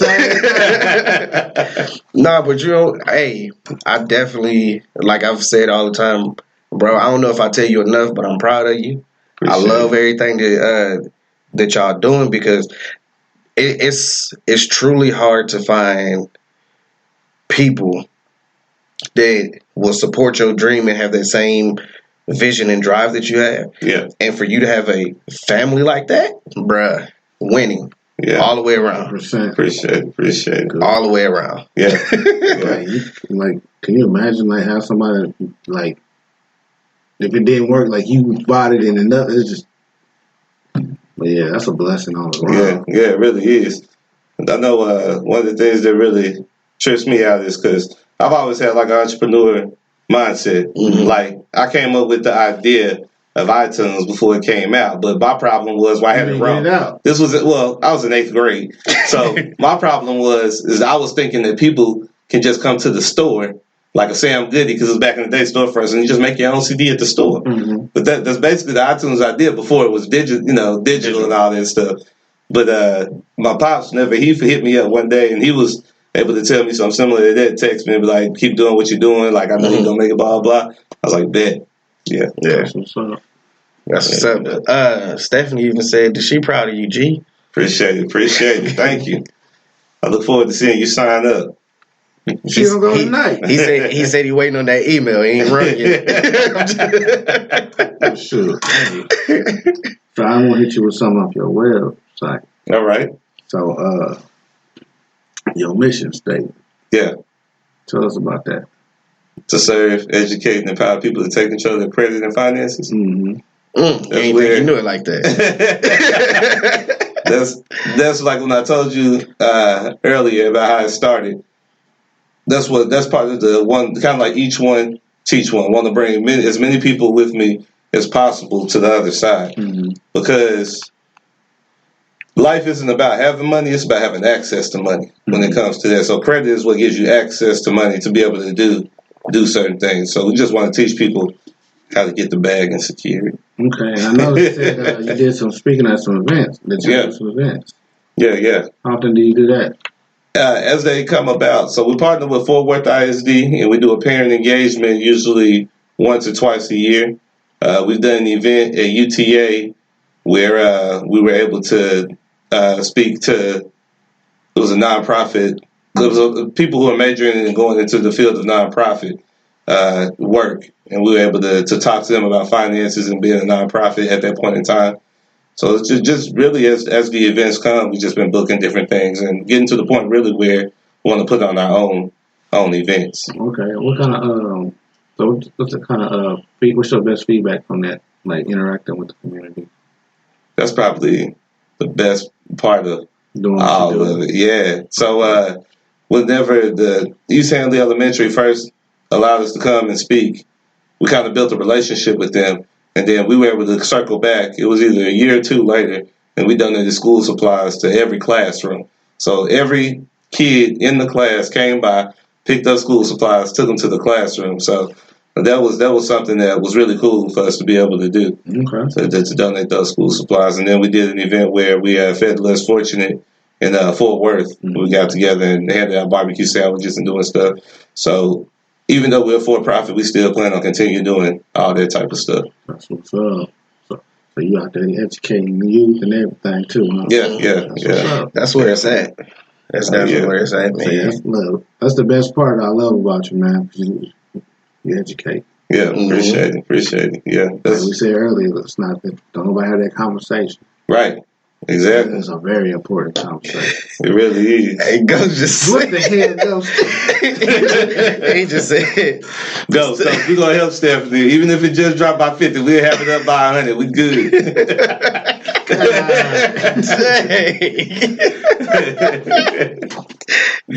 same. Nah, but hey, I definitely, like I've said all the time, bro, I don't know if I tell you enough, but I'm proud of you. I love everything that y'all doing, because it's truly hard to find people that will support your dream and have that same vision and drive that you have. Yeah. And for you to have a family like that, bruh, winning. Yeah. All the way around. Appreciate it. All the way around. Yeah. Like, can you imagine, like, have somebody, like, if it didn't work, like, you bought it in another, it's just, but yeah, that's a blessing all around. Yeah, it really is. I know one of the things that really trips me out is because I've always had, like, an entrepreneur mindset. Mm-hmm. Like, I came up with the idea of iTunes before it came out, but my problem was I had it wrong. I was in 8th grade, so my problem is I was thinking that people can just come to the store like a Sam Goody, because it was back in the day, storefronts, and you just make your own CD at the store. Mm-hmm. But that's basically the iTunes idea before it was digital and all that stuff. But my pops he hit me up one day, and he was able to tell me something similar to that. Text me and be like, "Keep doing what you're doing. Like, I know you're gonna make it. Blah blah." I was like, "Bet." Yeah. That's what's up. That's what's up. Stephanie even said that she proud of you, G. Appreciate it. Thank you. I look forward to seeing you sign up. She don't go tonight. He said he waiting on that email. He ain't run yet. Sure. So I'm gonna hit you with something off your website. All right. So your mission statement. Yeah. Tell us about that. To serve, educate, and empower people to take control of their credit and finances. Mm-hmm. Ain't think you knew it like that. That's like when I told you earlier about how it started. That's part of the one, kind of like each one teach one. I want to bring as many people with me as possible to the other side, because life isn't about having money; it's about having access to money when it comes to that. So credit is what gives you access to money to be able to do certain things. So we just want to teach people how to get the bag and secure it. Okay, I know you said you did some speaking at some events. Did you do some events? Yeah. How often do you do that? As they come about. So we partner with Fort Worth ISD, and we do a parent engagement usually once or twice a year. We've done an event at UTA where we were able to speak to, it was a nonprofit. It was people who are majoring and going into the field of nonprofit work, and we were able to talk to them about finances and being a nonprofit at that point in time. So it's just really as the events come, we've just been booking different things and getting to the point really where we want to put on our own events. Okay, what kind of what's the kind of what's your best feedback from that, like interacting with the community? That's probably the best part of all of it. Yeah. So whenever the East Handley Elementary first allowed us to come and speak, we kind of built a relationship with them. And then we were able to circle back. It was either a year or two later, and we donated school supplies to every classroom. So every kid in the class came by, picked up school supplies, took them to the classroom. So that was something that was really cool for us to be able to do. Okay. To donate those school supplies. And then we did an event where we fed the less fortunate in Fort Worth. We got together and handed out barbecue sandwiches and doing stuff. So even though we're for profit, we still plan on continuing doing all that type of stuff. That's what's up. So you out there educating the youth and everything too, huh? Yeah. That's where it's at. That's definitely where it's at, man. That's the best part I love about you, man. You educate. Yeah, appreciate it. Yeah. Like we said earlier, it's not that don't nobody have that conversation. Right. Exactly. It's a very important conversation. It really is. Hey, Ghost just what the hell, Ghost? He just said, Ghost, we're going to help Stephanie. Even if it just dropped by 50, we'll have it up by 100. We good.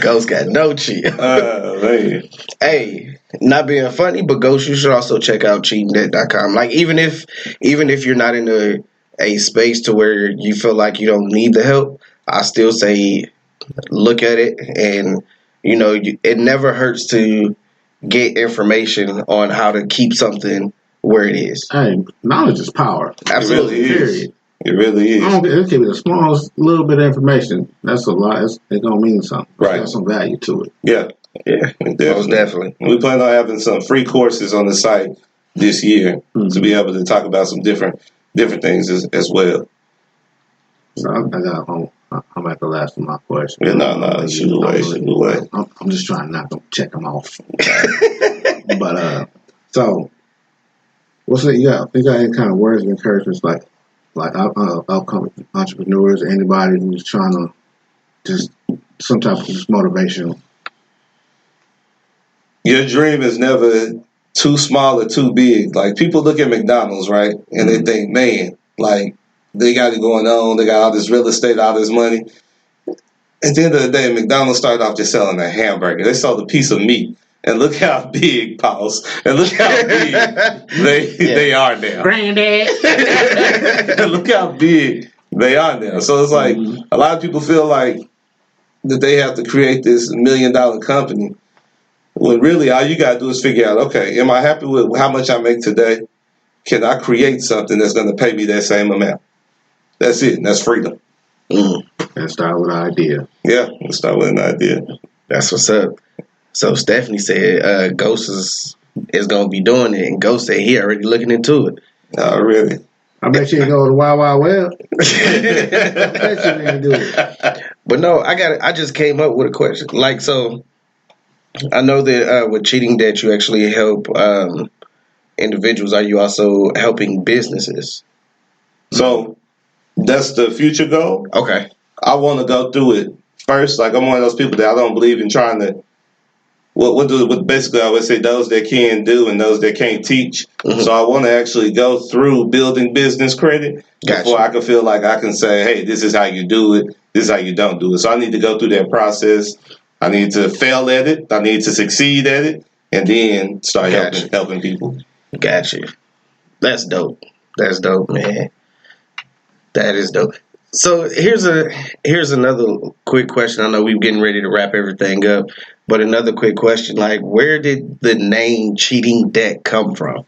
Ghost got no cheat. Man. Hey, not being funny, but Ghost, you should also check out cheatingdebt.com. Like, even if you're not in a space to where you feel like you don't need the help, I still say look at it, and it never hurts to get information on how to keep something where it is. Hey, knowledge is power. Absolutely. It really is. It can be the smallest little bit of information. That's a lot. It's gonna mean something. Right. There's some value to it. Yeah, most definitely. We plan on having some free courses on the site this year to be able to talk about some different things as well. So I'm at the last of my questions. Yeah, no, shoot away. I'm just trying not to check them off. But so what's it? You got any kind of words of encouragement, like upcoming entrepreneurs, or anybody who's trying to just some type of just motivation? Your dream is never too small or too big. Like, people look at McDonald's, right, and they think, man, like, they got it going on. They got all this real estate, all this money. At the end of the day, McDonald's started off just selling a hamburger. They sold a piece of meat. And look how big, Pauls. And look how big they are now. Granddad. And look how big they are now. So it's like a lot of people feel like that they have to create this $1 million company, when really all you got to do is figure out, okay, am I happy with how much I make today? Can I create something that's going to pay me that same amount? That's it. And that's freedom. And start with an idea. Yeah, let's start with an idea. That's what's up. So Stephanie said Ghost is going to be doing it, and Ghost said he already looking into it. Oh, really? I bet you can go to the Wild Wild Web. I bet you can do it. But no, I just came up with a question. Like, so I know that with Cheating Debt, you actually help individuals. Are you also helping businesses? So that's the future goal. Okay. I want to go through it first. Like, I'm one of those people that I don't believe in trying to what basically I would say those that can do and those that can't teach. So I want to actually go through building business credit before I can feel like I can say, hey, this is how you do it. This is how you don't do it. So I need to go through that process. I need to fail at it. I need to succeed at it, and then start helping people. Gotcha. That's dope. That's dope, man. That is dope. So here's another quick question. I know we're getting ready to wrap everything up, but another quick question: like, where did the name Cheating Debt come from?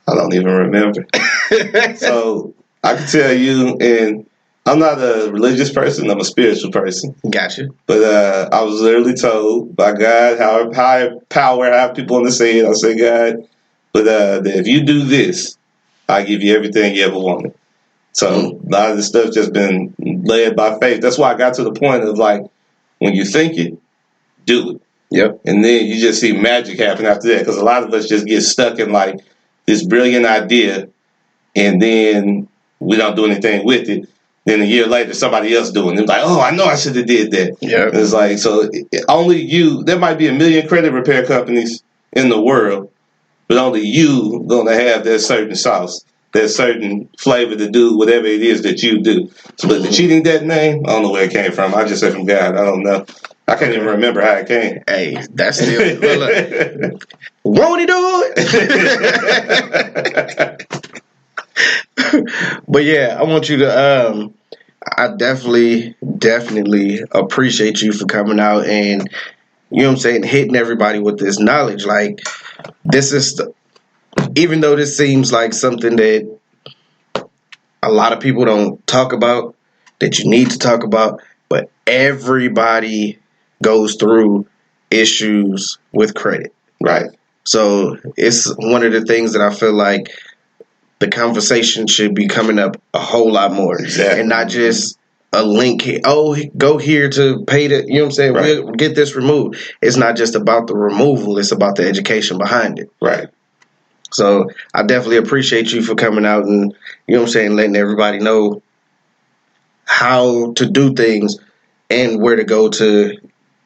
I don't even remember. So I can tell you, and I'm not a religious person. I'm a spiritual person. Gotcha. But I was literally told by God, higher power, I have people on the scene. I say, God, but that if you do this, I give you everything you ever wanted. So a lot of this stuff just been led by faith. That's why I got to the point of like, when you think it, do it. Yep. And then you just see magic happen after that. Because a lot of us just get stuck in like this brilliant idea, and then we don't do anything with it. Then a year later, somebody else doing it. It's like, oh, I know I should have did that. Yeah. It's like, so only you, there might be 1 million credit repair companies in the world, but only you going to have that certain sauce, that certain flavor to do whatever it is that you do. So, but the Cheating Debt name, I don't know where it came from. I just said from God. I don't know. I can't even remember how it came. Hey, that's still, look, won't he do it? But yeah, I want you to, I definitely appreciate you for coming out and, you know what I'm saying, hitting everybody with this knowledge. Like, this is, even though this seems like something that a lot of people don't talk about, that you need to talk about, but everybody goes through issues with credit. Right. So it's one of the things that I feel like the conversation should be coming up a whole lot more. Exactly. And not just a link here. Oh, go here to pay the, you know what I'm saying? Right. We'll get this removed. It's not just about the removal. It's about the education behind it. Right. So I definitely appreciate you for coming out and, you know what I'm saying, letting everybody know how to do things and where to go to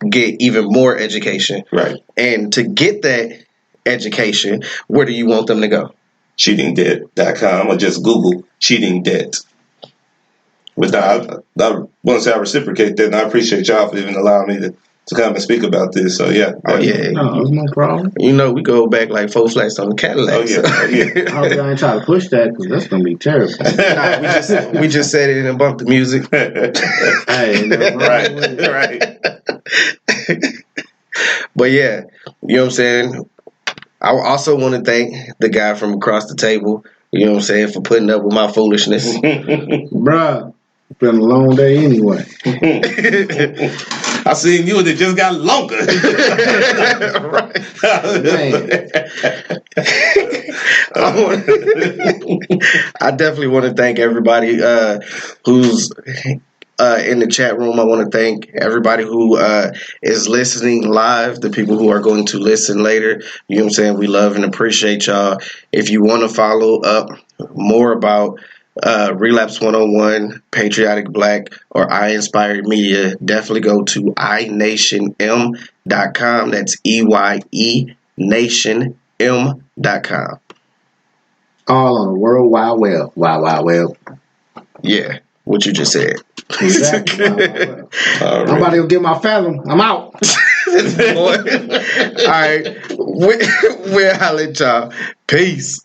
get even more education. Right. And to get that education, where do you want them to go? cheatingdebt.com, or just Google cheating debt. But I want to say I reciprocate that, and I appreciate y'all for even allowing me to come and speak about this. So yeah. Oh yeah. No, there's no problem. You know, we go back like 4 flats on the Cadillac. Oh yeah. Oh, yeah. I hope y'all ain't try to push that, because that's gonna be terrible. Nah, we just said it and bumped the music. Hey, no, right. But yeah, you know what I'm saying? I also want to thank the guy from across the table, you know what I'm saying, for putting up with my foolishness. Bruh, it's been a long day anyway. I seen you and it just got longer. I definitely want to thank everybody who's in the chat room. I want to thank everybody who is listening live, the people who are going to listen later. You know what I'm saying? We love and appreciate y'all. If you want to follow up more about Relapse 101, Patriotic Black, or I Inspired Media, definitely go to inationm.com. That's EYENationM.com. All on the World Wide Web. Wide Web. Yeah, what you just said. Exactly. I'm about to go get my fathom. I'm out. All right. We'll holler at y'all. Peace.